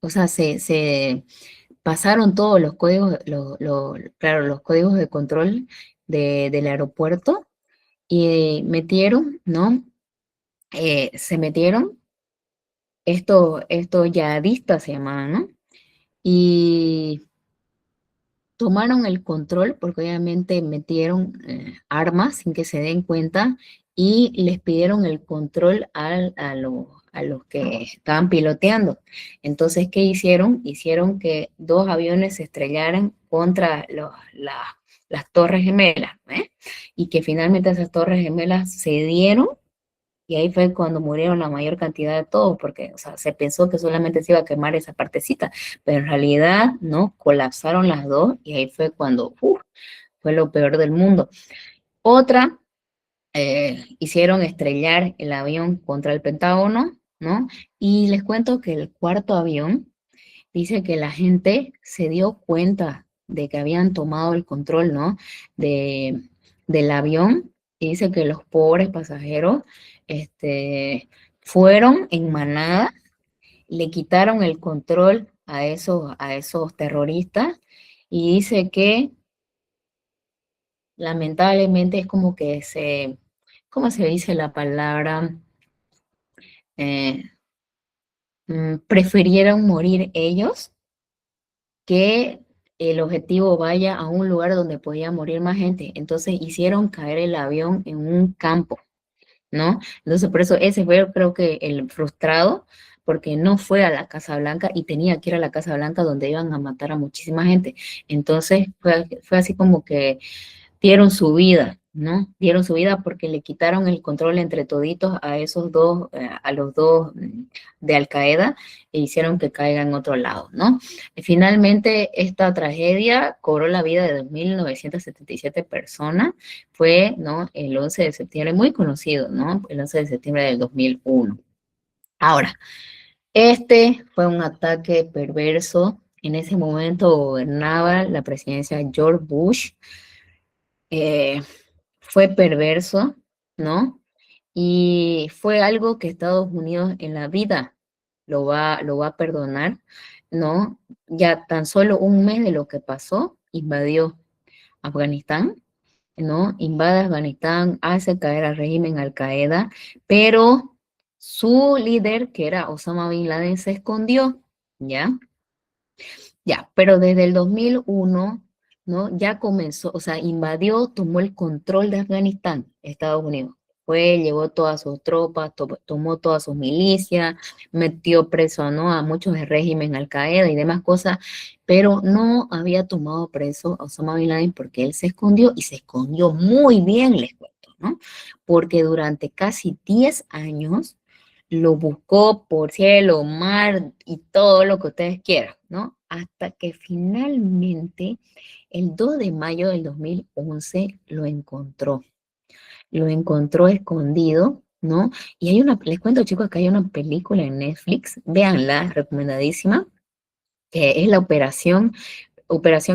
O sea, se pasaron todos los códigos, claro, los códigos de control del aeropuerto y metieron, ¿no? Se metieron estos yihadistas se llamaban, ¿no? Y tomaron el control porque obviamente metieron armas sin que se den cuenta y les pidieron el control a los que estaban piloteando. Entonces, ¿qué hicieron? Hicieron que 2 aviones se estrellaran contra las Torres Gemelas, ¿eh? Y que finalmente esas Torres Gemelas se dieron y ahí fue cuando murieron la mayor cantidad de todos, porque, o sea, se pensó que solamente se iba a quemar esa partecita, pero en realidad, ¿no? Colapsaron las 2 y ahí fue cuando, fue lo peor del mundo. Otra, hicieron estrellar el avión contra el Pentágono, ¿no? Y les cuento que el 4.º avión dice que la gente se dio cuenta de que habían tomado el control, ¿no? De, del avión. Y dice que los pobres pasajeros fueron en manada, le quitaron el control a esos terroristas y dice que lamentablemente es como que ¿cómo se dice la palabra? Eh, Prefirieron morir ellos que el objetivo vaya a un lugar donde podía morir más gente. Entonces hicieron caer el avión en un campo, ¿no? Entonces por eso ese fue creo que el frustrado, porque no fue a la Casa Blanca y tenía que ir a la Casa Blanca donde iban a matar a muchísima gente. Entonces fue así como que dieron su vida, ¿no? Dieron su vida porque le quitaron el control entre toditos a esos dos, a los dos de Al Qaeda e hicieron que caiga en otro lado, ¿no? Finalmente, esta tragedia cobró la vida de 2.977 personas, fue, ¿no? El 11 de septiembre, muy conocido, ¿no? El 11 de septiembre del 2001. Ahora, este fue un ataque perverso. En ese momento gobernaba la presidencia George Bush. Eh, Fue perverso, ¿no? Y fue algo que Estados Unidos en la vida lo va a perdonar, ¿no? Ya tan solo un mes de lo que pasó, invadió Afganistán, ¿no? Invade Afganistán, hace caer al régimen Al-Qaeda, pero su líder, que era Osama Bin Laden, se escondió, ¿ya? Ya, pero desde el 2001, ¿no? Ya comenzó, o sea, invadió, tomó el control de Afganistán, Estados Unidos. Fue, llevó todas sus tropas, tomó todas sus milicias, metió preso, ¿no? A muchos del régimen Al-Qaeda y demás cosas, pero no había tomado preso a Osama Bin Laden porque él se escondió y se escondió muy bien, les cuento, ¿no? Porque durante casi 10 años lo buscó por cielo, mar y todo lo que ustedes quieran, ¿no? Hasta que finalmente, el 2 de mayo del 2011, lo encontró escondido, ¿no? Y hay una, les cuento chicos que hay una película en Netflix, véanla, recomendadísima, que es la Operación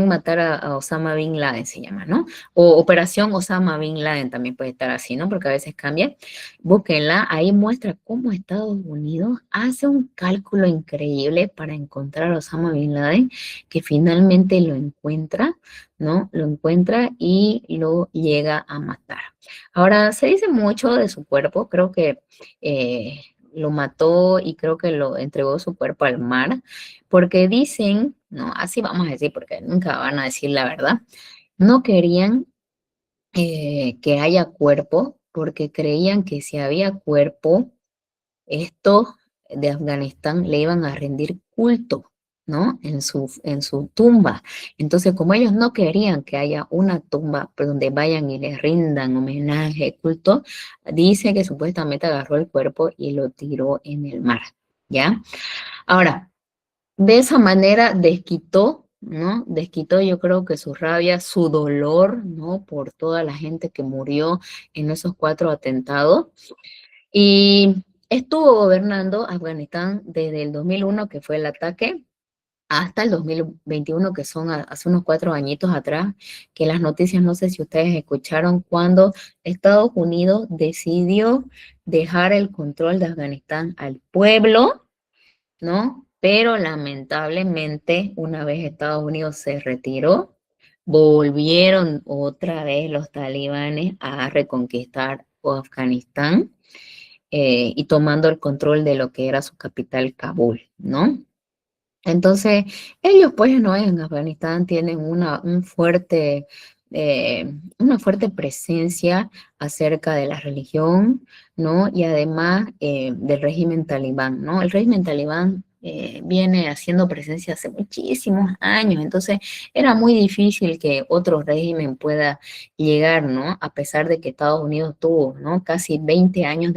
Matar a Osama Bin Laden se llama, ¿no? O Operación Osama Bin Laden también puede estar así, ¿no? Porque a veces cambia. Búsquenla, ahí muestra cómo Estados Unidos hace un cálculo increíble para encontrar a Osama Bin Laden, que finalmente lo encuentra, ¿no? Lo encuentra y lo llega a matar. Ahora, se dice mucho de su cuerpo, creo que lo mató y creo que lo entregó su cuerpo al mar, porque dicen, no, así vamos a decir, porque nunca van a decir la verdad, no querían que haya cuerpo, porque creían que si había cuerpo, estos de Afganistán le iban a rendir culto, ¿no? En su tumba. Entonces, como ellos no querían que haya una tumba por donde vayan y les rindan homenaje, culto, dice que supuestamente agarró el cuerpo y lo tiró en el mar, ¿ya? Ahora, de esa manera desquitó, ¿no? Desquitó yo creo que su rabia, su dolor, ¿no? Por toda la gente que murió en esos 4 atentados. Y estuvo gobernando Afganistán desde el 2001, que fue el ataque, hasta el 2021, que son hace unos 4 añitos atrás, que las noticias, no sé si ustedes escucharon, cuando Estados Unidos decidió dejar el control de Afganistán al pueblo, ¿no? Pero lamentablemente, una vez Estados Unidos se retiró, volvieron otra vez los talibanes a reconquistar Afganistán y tomando el control de lo que era su capital, Kabul, ¿no? Entonces, ellos pues no en Afganistán tienen una fuerte presencia acerca de la religión, ¿no? Y además del régimen talibán, ¿no? El régimen talibán viene haciendo presencia hace muchísimos años, entonces era muy difícil que otro régimen pueda llegar, ¿no? A pesar de que Estados Unidos tuvo, ¿no? Casi 20 años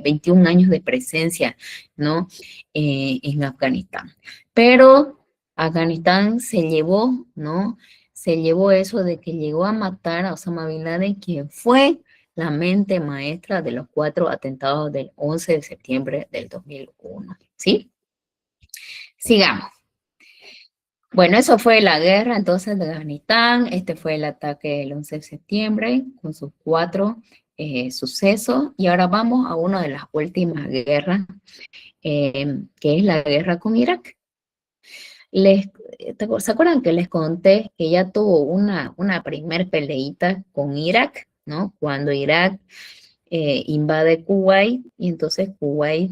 21 años de presencia, ¿no? En Afganistán. Pero Afganistán se llevó, ¿no? Se llevó eso de que llegó a matar a Osama Bin Laden, quien fue la mente maestra de los 4 atentados del 11 de septiembre del 2001, ¿sí? Sigamos. Bueno, eso fue la guerra entonces de Afganistán, este fue el ataque del 11 de septiembre con sus 4 sucesos y ahora vamos a una de las últimas guerras, que es la guerra con Irak. Les, ¿Se acuerdan que les conté que ya tuvo una primer peleita con Irak, ¿no? Cuando Irak invade Kuwait y entonces Kuwait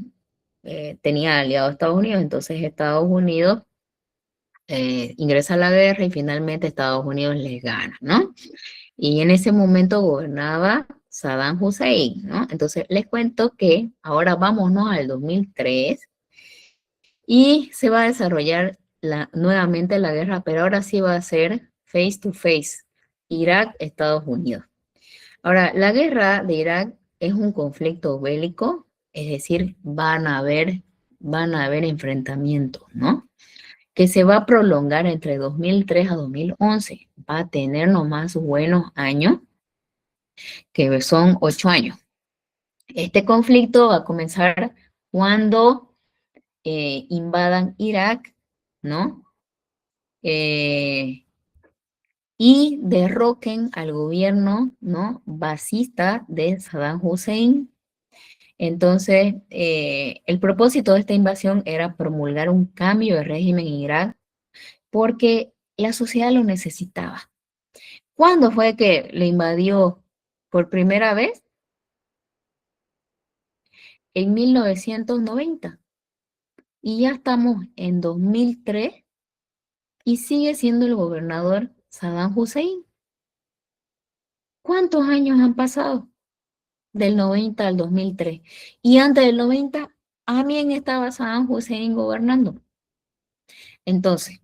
tenía aliado a Estados Unidos, entonces Estados Unidos ingresa a la guerra y finalmente Estados Unidos les gana, ¿no? Y en ese momento gobernaba Saddam Hussein, ¿no? Entonces les cuento que ahora vámonos al 2003 y se va a desarrollar nuevamente la guerra, pero ahora sí va a ser face to face, Irak-Estados Unidos. Ahora, la guerra de Irak es un conflicto bélico, es decir, van a haber enfrentamientos, ¿no? Que se va a prolongar entre 2003 a 2011. Va a tener nomás buenos años, que son 8 años. Este conflicto va a comenzar cuando invadan Irak, ¿no? Eh, y derroquen al gobierno, ¿no? Basista de Saddam Hussein. Entonces, el propósito de esta invasión era promulgar un cambio de régimen en Irak porque la sociedad lo necesitaba. ¿Cuándo fue que le invadió por primera vez? En 1990. Y ya estamos en 2003 y sigue siendo el gobernador Saddam Hussein. ¿Cuántos años han pasado? Del 90 al 2003. Y antes del 90, también estaba Saddam Hussein gobernando. Entonces,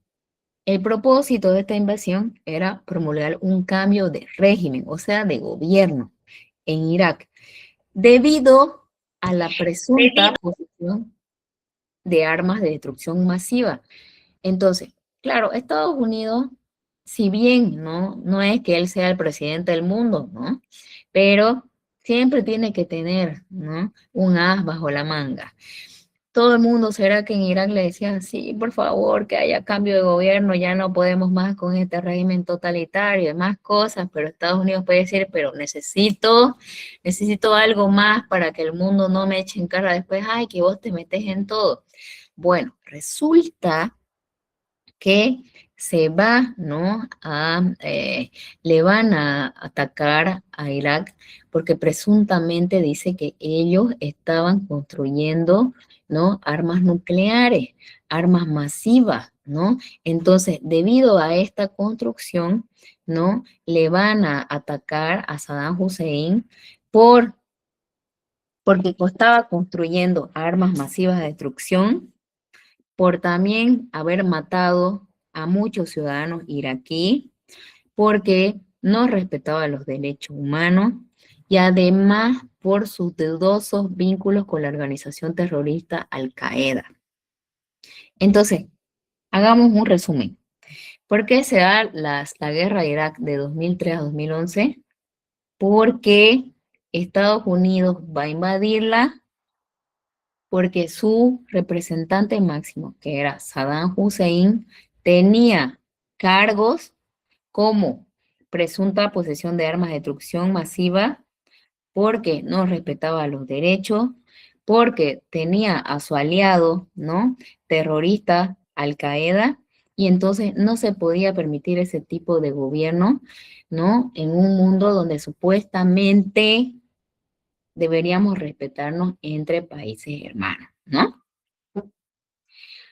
el propósito de esta invasión era promulgar un cambio de régimen, o sea, de gobierno en Irak, debido a la presunta posesión de armas de destrucción masiva. Entonces, claro, Estados Unidos, si bien no es que él sea el presidente del mundo, ¿no? Pero siempre tiene que tener, ¿no? Un as bajo la manga. Todo el mundo, ¿será que en Irak le decían, sí, por favor, que haya cambio de gobierno, ya no podemos más con este régimen totalitario y demás cosas, pero Estados Unidos puede decir, pero necesito algo más para que el mundo no me eche en cara después, ay, que vos te metes en todo. Bueno, resulta que se va, ¿no? Le van a atacar a Irak porque presuntamente dice que ellos estaban construyendo, ¿no? Armas nucleares, armas masivas, ¿no? Entonces, debido a esta construcción, ¿no? Le van a atacar a Saddam Hussein porque estaba construyendo armas masivas de destrucción, por también haber matado a muchos ciudadanos iraquíes, porque no respetaba los derechos humanos y además por sus dudosos vínculos con la organización terrorista Al-Qaeda. Entonces, hagamos un resumen. ¿Por qué se da la guerra de Irak de 2003 a 2011? Porque Estados Unidos va a invadirla, porque su representante máximo, que era Saddam Hussein, tenía cargos como presunta posesión de armas de destrucción masiva, porque no respetaba los derechos, porque tenía a su aliado, ¿no? Terrorista, Al-Qaeda, y entonces no se podía permitir ese tipo de gobierno, ¿no? En un mundo donde supuestamente deberíamos respetarnos entre países hermanos, ¿no?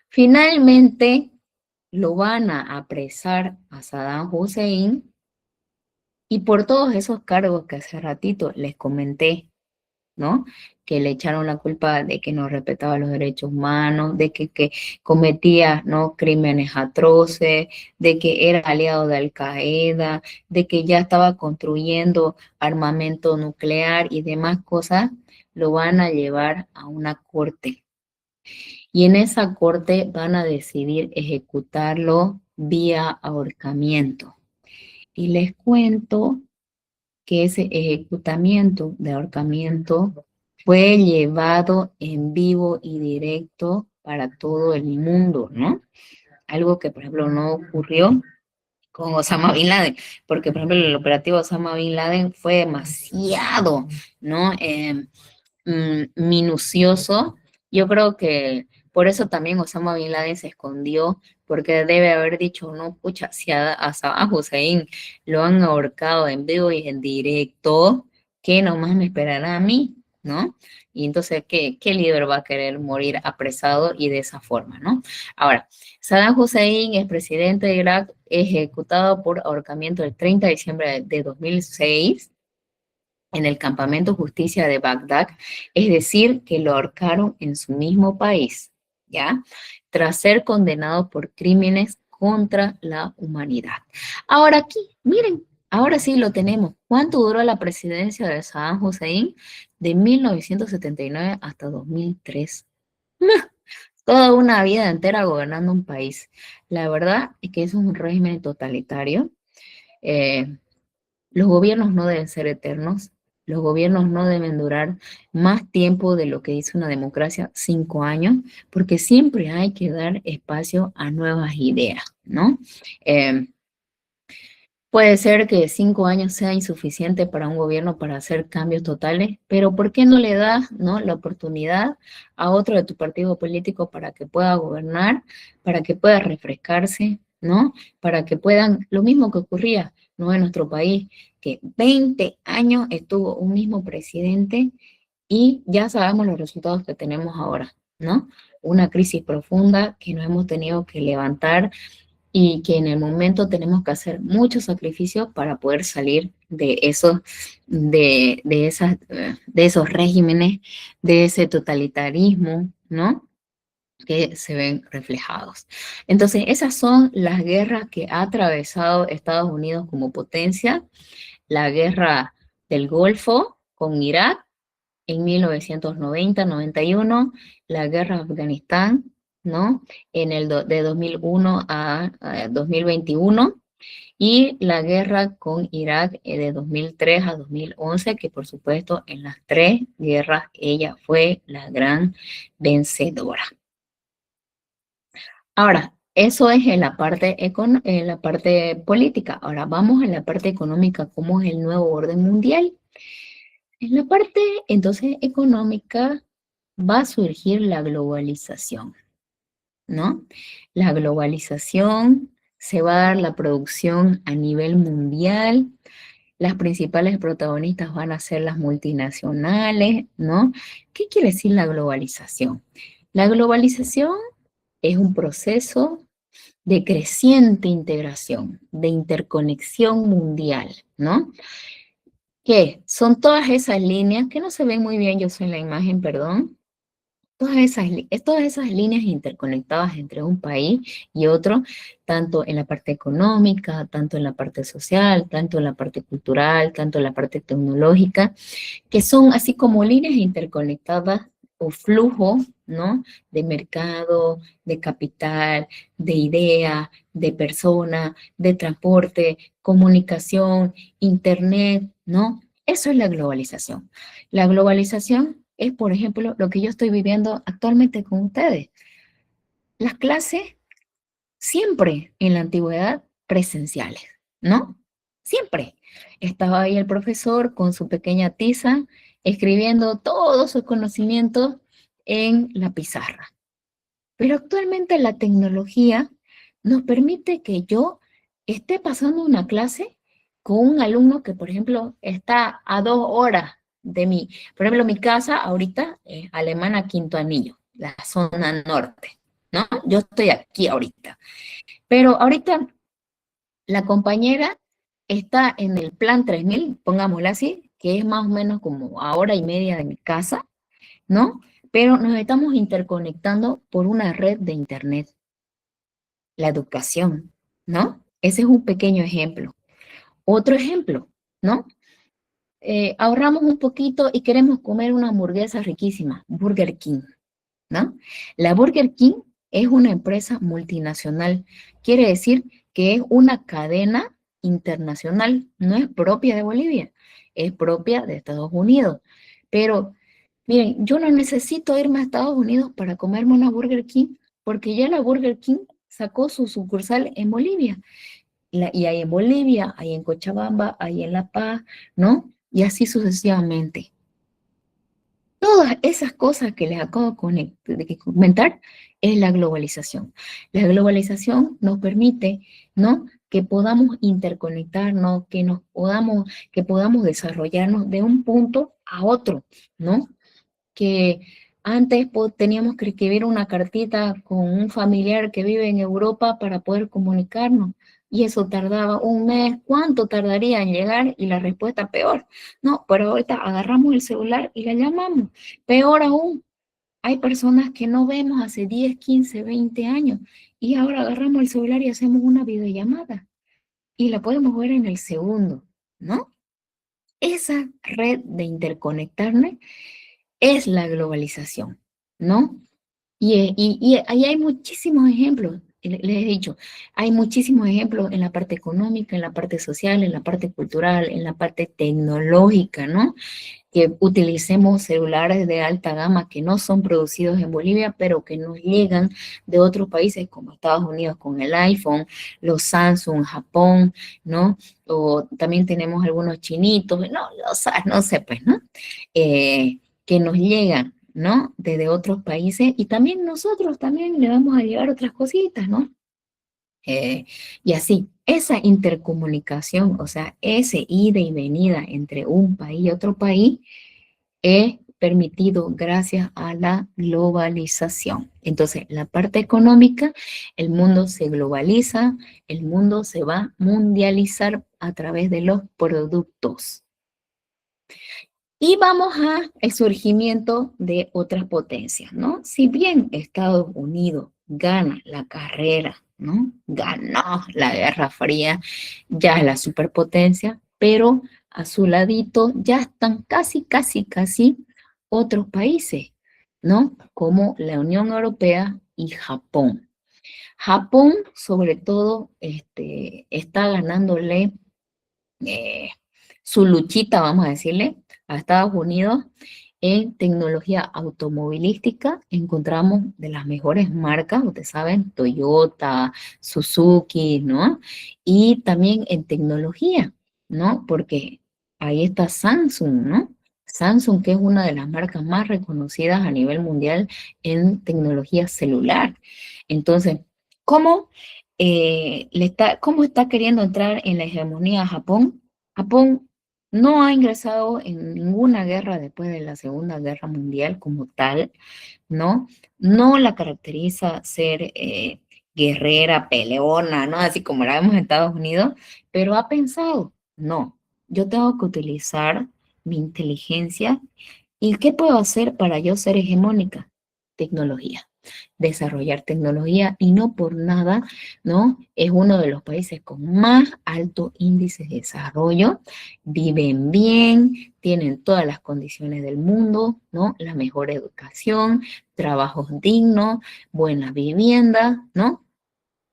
Finalmente lo van a apresar a Saddam Hussein y por todos esos cargos que hace ratito les comenté, ¿no? Que le echaron la culpa de que no respetaba los derechos humanos, de que cometía, ¿no? Crímenes atroces, de que era aliado de Al-Qaeda, de que ya estaba construyendo armamento nuclear y demás cosas, lo van a llevar a una corte. Y en esa corte van a decidir ejecutarlo vía ahorcamiento. Y les cuento que ese ejecutamiento de ahorcamiento fue llevado en vivo y directo para todo el mundo, ¿no? Algo que, por ejemplo, no ocurrió con Osama Bin Laden, porque, por ejemplo, el operativo Osama Bin Laden fue demasiado, ¿no? Minucioso. Yo creo que por eso también Osama Bin Laden se escondió, porque debe haber dicho, no, pucha, si a Saddam Hussein lo han ahorcado en vivo y en directo, ¿qué nomás me esperará a mí? ¿no? Y entonces, ¿qué líder va a querer morir apresado y de esa forma, ¿no? Ahora, Saddam Hussein, el presidente de Irak, ejecutado por ahorcamiento el 30 de diciembre de 2006 en el campamento Justicia de Bagdad, es decir, que lo ahorcaron en su mismo país, ¿ya? Tras ser condenado por crímenes contra la humanidad. Ahora aquí, miren, ahora sí lo tenemos. ¿Cuánto duró la presidencia de Saddam Hussein? De 1979 hasta 2003. Toda una vida entera gobernando un país. La verdad es que es un régimen totalitario. Eh, los gobiernos no deben ser eternos, los gobiernos no deben durar más tiempo de lo que dice una democracia, 5 años, porque siempre hay que dar espacio a nuevas ideas, ¿no? Eh, Puede ser que 5 años sea insuficiente para un gobierno para hacer cambios totales, pero ¿por qué no le das, no, la oportunidad a otro de tu partido político para que pueda gobernar, para que pueda refrescarse, ¿no? Para que puedan, lo mismo que ocurría, ¿no? En nuestro país, que 20 años estuvo un mismo presidente y ya sabemos los resultados que tenemos ahora, ¿no? Una crisis profunda que nos hemos tenido que levantar y que en el momento tenemos que hacer muchos sacrificios para poder salir de esos regímenes, de ese totalitarismo, ¿no? Que se ven reflejados. Entonces, esas son las guerras que ha atravesado Estados Unidos como potencia, la guerra del Golfo con Irak en 1990-91, la guerra de Afganistán, ¿no? De 2001 a 2021, y la guerra con Irak de 2003 a 2011, que por supuesto en las tres guerras ella fue la gran vencedora. Ahora, eso es en la parte política. Ahora vamos a la parte económica, ¿cómo es el nuevo orden mundial? En la parte, entonces, económica va a surgir la globalización, ¿no? La globalización, se va a dar la producción a nivel mundial, las principales protagonistas van a ser las multinacionales, ¿no? ¿Qué quiere decir la globalización? La globalización es un proceso de creciente integración, de interconexión mundial, ¿no? Que son todas esas líneas que no se ven muy bien, yo soy en la imagen, perdón, todas esas líneas interconectadas entre un país y otro, tanto en la parte económica, tanto en la parte social, tanto en la parte cultural, tanto en la parte tecnológica, que son así como líneas interconectadas o flujo, ¿no? De mercado, de capital, de idea, de persona, de transporte, comunicación, internet, ¿no? Eso es la globalización. La globalización es, por ejemplo, lo que yo estoy viviendo actualmente con ustedes. Las clases siempre en la antigüedad presenciales, ¿no? Siempre. Estaba ahí el profesor con su pequeña tiza escribiendo todos sus conocimientos en la pizarra. Pero actualmente la tecnología nos permite que yo esté pasando una clase con un alumno que, por ejemplo, está a 2 horas de mí. Por ejemplo, mi casa ahorita es Alemana Quinto Anillo, la zona norte, ¿no? Yo estoy aquí ahorita. Pero ahorita la compañera está en el plan 3000, pongámoslo así, que es más o menos como a hora y media de mi casa, ¿no? Pero nos estamos interconectando por una red de internet, la educación, ¿no? Ese es un pequeño ejemplo. Otro ejemplo, ¿no? Ahorramos un poquito y queremos comer una hamburguesa riquísima, Burger King, ¿no? La Burger King es una empresa multinacional, quiere decir que es una cadena internacional, no es propia de Bolivia, es propia de Estados Unidos. Pero miren, yo no necesito irme a Estados Unidos para comerme una Burger King, porque ya la Burger King sacó su sucursal en Bolivia. Y hay en Bolivia, hay en Cochabamba, hay en La Paz, ¿no? Y así sucesivamente. Todas esas cosas que les acabo de comentar es la globalización. La globalización nos permite, ¿no? Que podamos interconectarnos, que podamos desarrollarnos de un punto a otro, ¿no? Que antes teníamos que escribir una cartita con un familiar que vive en Europa para poder comunicarnos. Y eso tardaba un mes. ¿Cuánto tardaría en llegar? Y la respuesta peor. No, pero ahorita agarramos el celular y la llamamos. Peor aún, hay personas que no vemos hace 10, 15, 20 años y ahora agarramos el celular y hacemos una videollamada y la podemos ver en el segundo, ¿no? Esa red de interconectarnos es la globalización, ¿no? Y ahí hay muchísimos ejemplos, les he dicho, hay muchísimos ejemplos en la parte económica, en la parte social, en la parte cultural, en la parte tecnológica, ¿no? Que utilicemos celulares de alta gama que no son producidos en Bolivia, pero que nos llegan de otros países como Estados Unidos con el iPhone, los Samsung, Japón, ¿no? O también tenemos algunos chinitos, no, no sé, pues, ¿no? Que nos llegan, ¿no? Desde otros países y también nosotros también le vamos a llegar otras cositas, ¿no? Y así, esa intercomunicación, o sea, ese ida y venida entre un país y otro país, es permitido gracias a la globalización. Entonces, la parte económica, el mundo se globaliza, el mundo se va a mundializar a través de los productos. Y vamos a el surgimiento de otras potencias, ¿no? Si bien Estados Unidos gana la carrera, ¿no? Ganó la Guerra Fría, ya es la superpotencia, pero a su ladito ya están casi otros países, ¿no? Como la Unión Europea y Japón. Japón, sobre todo, está ganándole eh, su luchita, vamos a decirle, a Estados Unidos en tecnología automovilística. Encontramos de las mejores marcas, ustedes saben, Toyota, Suzuki, ¿no? Y también en tecnología, ¿no? Porque ahí está Samsung, ¿no? Samsung, que es una de las marcas más reconocidas a nivel mundial en tecnología celular. Entonces, ¿cómo, cómo está queriendo entrar en la hegemonía Japón? Japón no ha ingresado en ninguna guerra después de la Segunda Guerra Mundial como tal, ¿no? No la caracteriza ser guerrera, peleona, ¿no? Así como la vemos en Estados Unidos, pero ha pensado, no, yo tengo que utilizar mi inteligencia. ¿Y qué puedo hacer para yo ser hegemónica? Tecnología, desarrollar tecnología y no por nada, ¿no? Es uno de los países con más alto índice de desarrollo, viven bien, tienen todas las condiciones del mundo, ¿no? La mejor educación, trabajos dignos, buena vivienda, ¿no?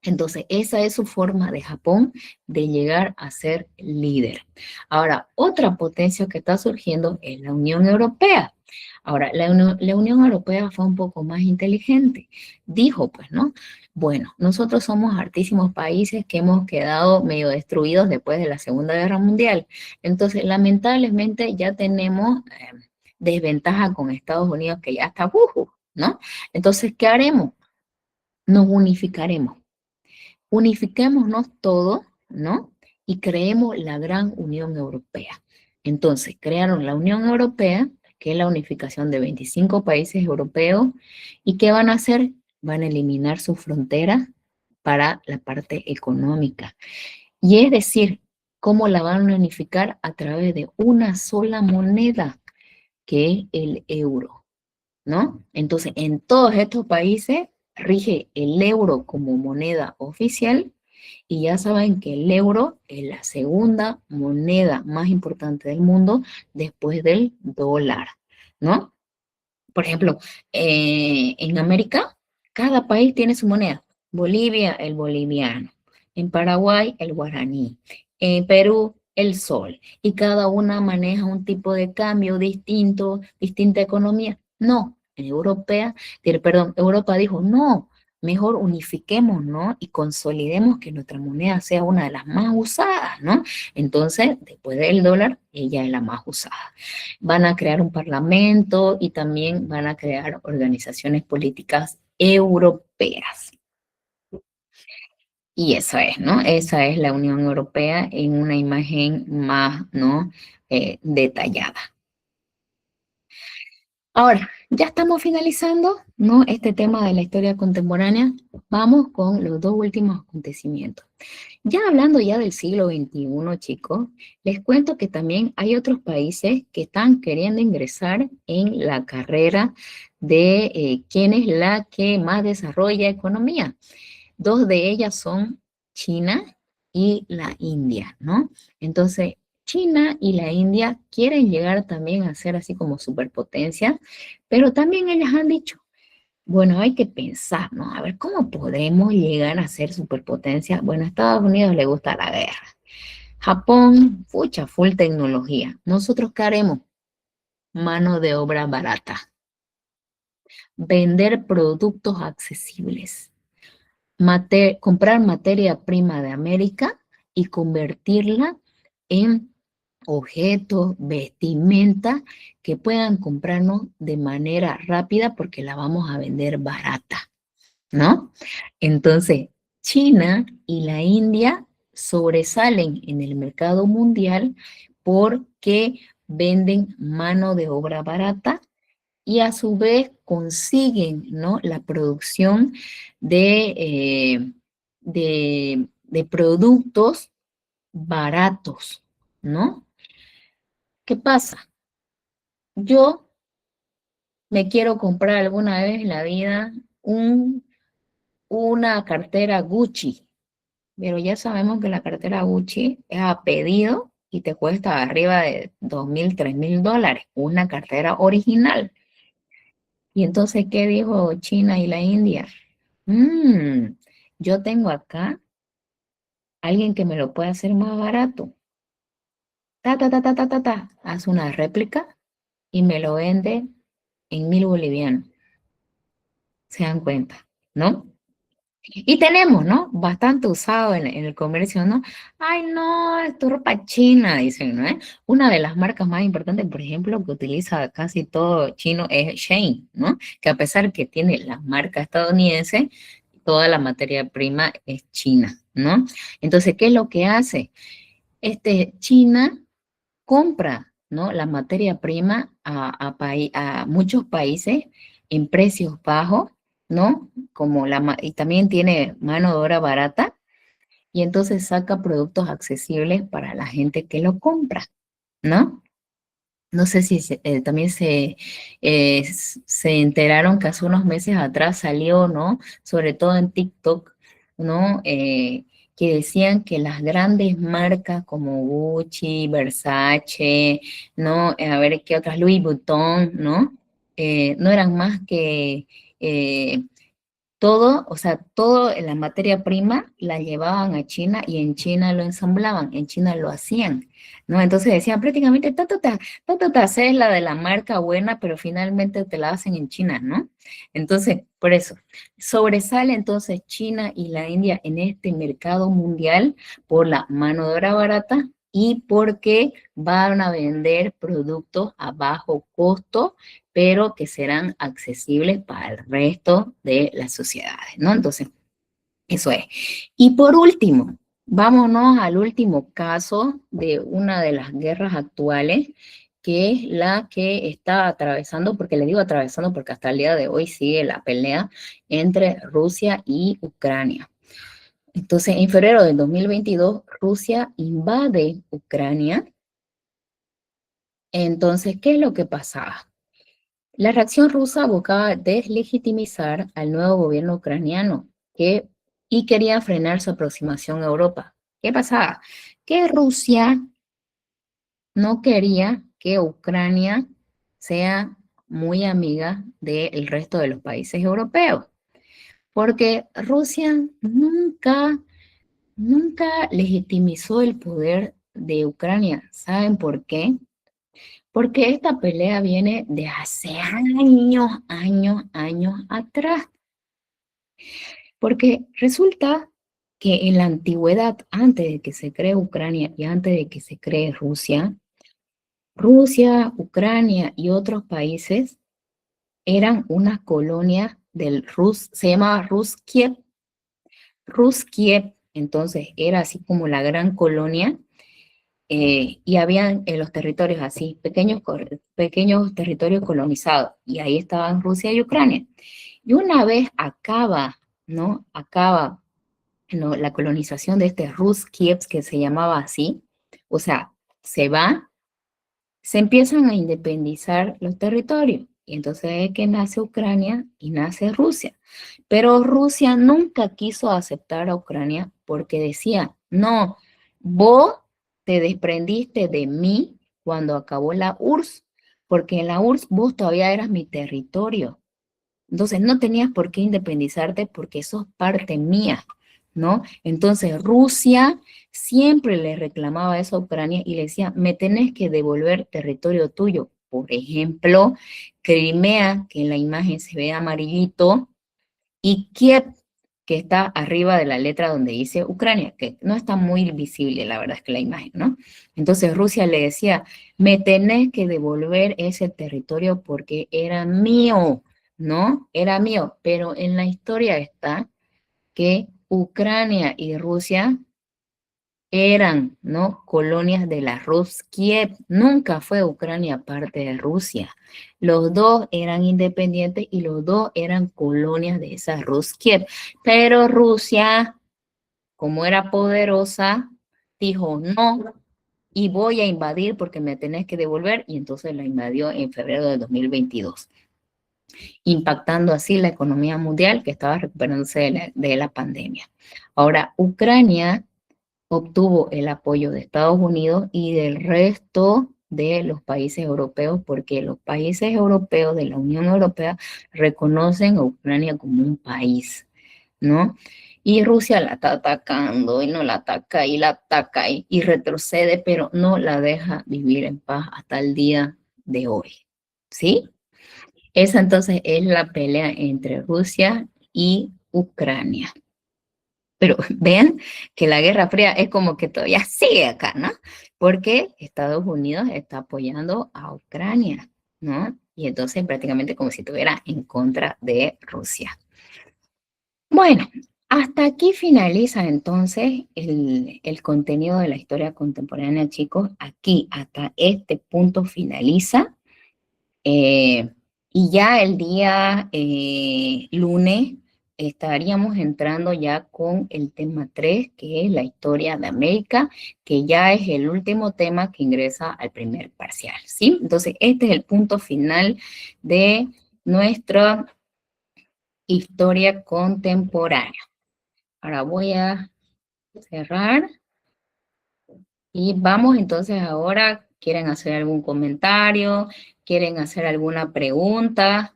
Entonces, esa es su forma de Japón de llegar a ser líder. Ahora, otra potencia que está surgiendo es la Unión Europea. Ahora, la Unión Europea fue un poco más inteligente. Dijo, pues, ¿no? Bueno, nosotros somos hartísimos países que hemos quedado medio destruidos después de la Segunda Guerra Mundial. Entonces, lamentablemente ya tenemos desventaja con Estados Unidos que ya está, ¿no? Entonces, ¿qué haremos? Nos unificaremos. Unifiquémonos todos, ¿no? Y creemos la gran Unión Europea. Entonces, crearon la Unión Europea, que es la unificación de 25 países europeos, ¿y qué van a hacer? Van a eliminar sus fronteras para la parte económica. Y es decir, ¿cómo la van a unificar? A través de una sola moneda, que es el euro, ¿no? Entonces, en todos estos países rige el euro como moneda oficial y ya saben que el euro es la segunda moneda más importante del mundo después del dólar, ¿no? Por ejemplo, en América, cada país tiene su moneda. Bolivia, el boliviano. En Paraguay, el guaraní. En Perú, el sol. Y cada una maneja un tipo de cambio distinto, distinta economía. No, en perdón, Europa dijo, no, mejor unifiquemos, ¿no? Y consolidemos que nuestra moneda sea una de las más usadas, ¿no? Entonces, después del dólar, ella es la más usada. Van a crear un parlamento y también van a crear organizaciones políticas europeas. Y eso es, ¿no? Esa es la Unión Europea en una imagen más, ¿no? Detallada. Ahora, ya estamos finalizando, ¿no? Este tema de la historia contemporánea. Vamos con los dos últimos acontecimientos. Ya hablando ya del siglo XXI, chicos, les cuento que también hay otros países que están queriendo ingresar en la carrera de quién es la que más desarrolla economía. Dos de ellas son China y la India, ¿no? Entonces, China y la India quieren llegar también a ser así como superpotencia, pero también ellas han dicho, bueno, hay que pensar, ¿no? A ver, ¿cómo podemos llegar a ser superpotencia? Bueno, a Estados Unidos le gusta la guerra. Japón, fucha, full tecnología. ¿Nosotros qué haremos? Mano de obra barata. Vender productos accesibles. Comprar materia prima de América y convertirla en objetos, vestimenta que puedan comprarnos de manera rápida porque la vamos a vender barata, ¿no? Entonces, China y la India sobresalen en el mercado mundial porque venden mano de obra barata y a su vez consiguen, ¿no? La producción de productos baratos, ¿no? ¿Qué pasa? Yo me quiero comprar alguna vez en la vida una cartera Gucci, pero ya sabemos que la cartera Gucci es a pedido y te cuesta arriba de 2.000, $3.000, una cartera original. Y entonces, ¿qué dijo China y la India? Mm, yo tengo acá alguien que me lo puede hacer más barato. Hace una réplica y me lo vende en 1.000 bolivianos. Se dan cuenta, ¿no? Y tenemos, ¿no? Bastante usado en el comercio, ¿no? Ay, no, es tu ropa china, dicen, ¿no? Una de las marcas más importantes, por ejemplo, que utiliza casi todo chino es Shein, ¿no? Que a pesar que tiene la marca estadounidense, toda la materia prima es china, ¿no? Entonces, ¿qué es lo que hace? China compra, ¿no? La materia prima a muchos países en precios bajos, ¿no? Y también tiene mano de obra barata y entonces saca productos accesibles para la gente que lo compra, ¿no? No sé si también se enteraron que hace unos meses atrás salió, ¿no? Sobre todo en TikTok, ¿no? Que decían que las grandes marcas como Gucci, Versace, ¿no? A ver qué otras, Louis Vuitton, ¿no? No eran más que eh, todo, o sea, todo en la materia prima la llevaban a China y en China lo ensamblaban, en China lo hacían, ¿no? Entonces decían prácticamente, es la de la marca buena, pero finalmente te la hacen en China, ¿no? Entonces, por eso, sobresale entonces China y la India en este mercado mundial por la mano de obra barata y porque van a vender productos a bajo costo pero que serán accesibles para el resto de las sociedades, ¿no? Entonces, eso es. Y por último, vámonos al último caso de una de las guerras actuales, que es la que está atravesando, porque le digo atravesando porque hasta el día de hoy sigue la pelea entre Rusia y Ucrania. Entonces, en febrero del 2022, Rusia invade Ucrania. Entonces, ¿qué es lo que pasaba? La reacción rusa buscaba deslegitimizar al nuevo gobierno ucraniano y quería frenar su aproximación a Europa. ¿Qué pasaba? Que Rusia no quería que Ucrania sea muy amiga del resto de los países europeos, porque Rusia nunca legitimizó el poder de Ucrania. ¿Saben por qué? Porque esta pelea viene de hace años atrás. Porque resulta que en la antigüedad, antes de que se cree Ucrania y antes de que se cree Rusia, Ucrania y otros países eran unas colonias se llamaba Rus Kiev, entonces era así como la gran colonia y habían en los territorios así, pequeños territorios colonizados, y ahí estaban Rusia y Ucrania. Y una vez acaba, ¿no? Acaba, ¿no? La colonización de este Rus Kiev, que se llamaba así, o sea, se va, se empiezan a independizar los territorios. Y entonces es que nace Ucrania y nace Rusia. Pero Rusia nunca quiso aceptar a Ucrania porque decía, no, vos te desprendiste de mí cuando acabó la URSS, porque en la URSS vos todavía eras mi territorio. Entonces no tenías por qué independizarte porque sos parte mía, ¿no? Entonces Rusia siempre le reclamaba eso a Ucrania y le decía, me tenés que devolver territorio tuyo. Por ejemplo, Crimea, que en la imagen se ve amarillito, y Kiev, que está arriba de la letra donde dice Ucrania, que no está muy visible, la verdad es que la imagen, ¿no? Entonces Rusia le decía, me tenés que devolver ese territorio porque era mío, ¿no? Era mío, pero en la historia está que Ucrania y Rusia eran, ¿no? Colonias de la Rus Kiev. Nunca fue Ucrania parte de Rusia. Los dos eran independientes y los dos eran colonias de esa Rus Kiev. Pero Rusia, como era poderosa, dijo no y voy a invadir porque me tenés que devolver, y entonces la invadió en febrero de 2022, impactando así la economía mundial que estaba recuperándose de la pandemia. Ahora, Ucrania obtuvo el apoyo de Estados Unidos y del resto de los países europeos, porque los países europeos de la Unión Europea reconocen a Ucrania como un país, ¿no? Y Rusia la está atacando y no la ataca y la ataca y retrocede, pero no la deja vivir en paz hasta el día de hoy, ¿sí? Esa entonces es la pelea entre Rusia y Ucrania. Pero vean que la Guerra Fría es como que todavía sigue acá, ¿no? Porque Estados Unidos está apoyando a Ucrania, ¿no? Y entonces prácticamente como si estuviera en contra de Rusia. Bueno, hasta aquí finaliza entonces el contenido de la historia contemporánea, chicos. Aquí, hasta este punto finaliza. Eh, y ya el día lunes estaríamos entrando ya con el tema 3, que es la historia de América, que ya es el último tema que ingresa al primer parcial, ¿sí? Entonces, este es el punto final de nuestra historia contemporánea. Ahora voy a cerrar y vamos entonces ahora, ¿quieren hacer algún comentario? ¿Quieren hacer alguna pregunta?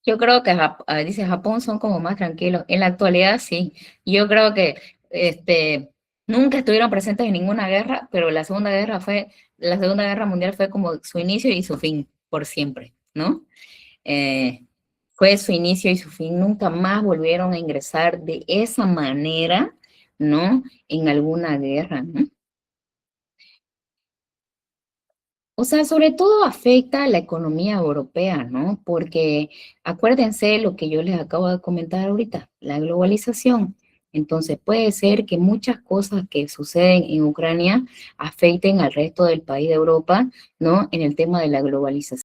Yo creo que dice Japón son como más tranquilos. En la actualidad sí. Yo creo que nunca estuvieron presentes en ninguna guerra, pero la Segunda Guerra Mundial fue como su inicio y su fin por siempre, ¿no? Eh, Fue su inicio y su fin. Nunca más volvieron a ingresar de esa manera, ¿no? En alguna guerra, ¿no? O sea, sobre todo afecta a la economía europea, ¿no? Porque acuérdense lo que yo les acabo de comentar ahorita, la globalización. Entonces puede ser que muchas cosas que suceden en Ucrania afecten al resto del país de Europa, ¿no? En el tema de la globalización.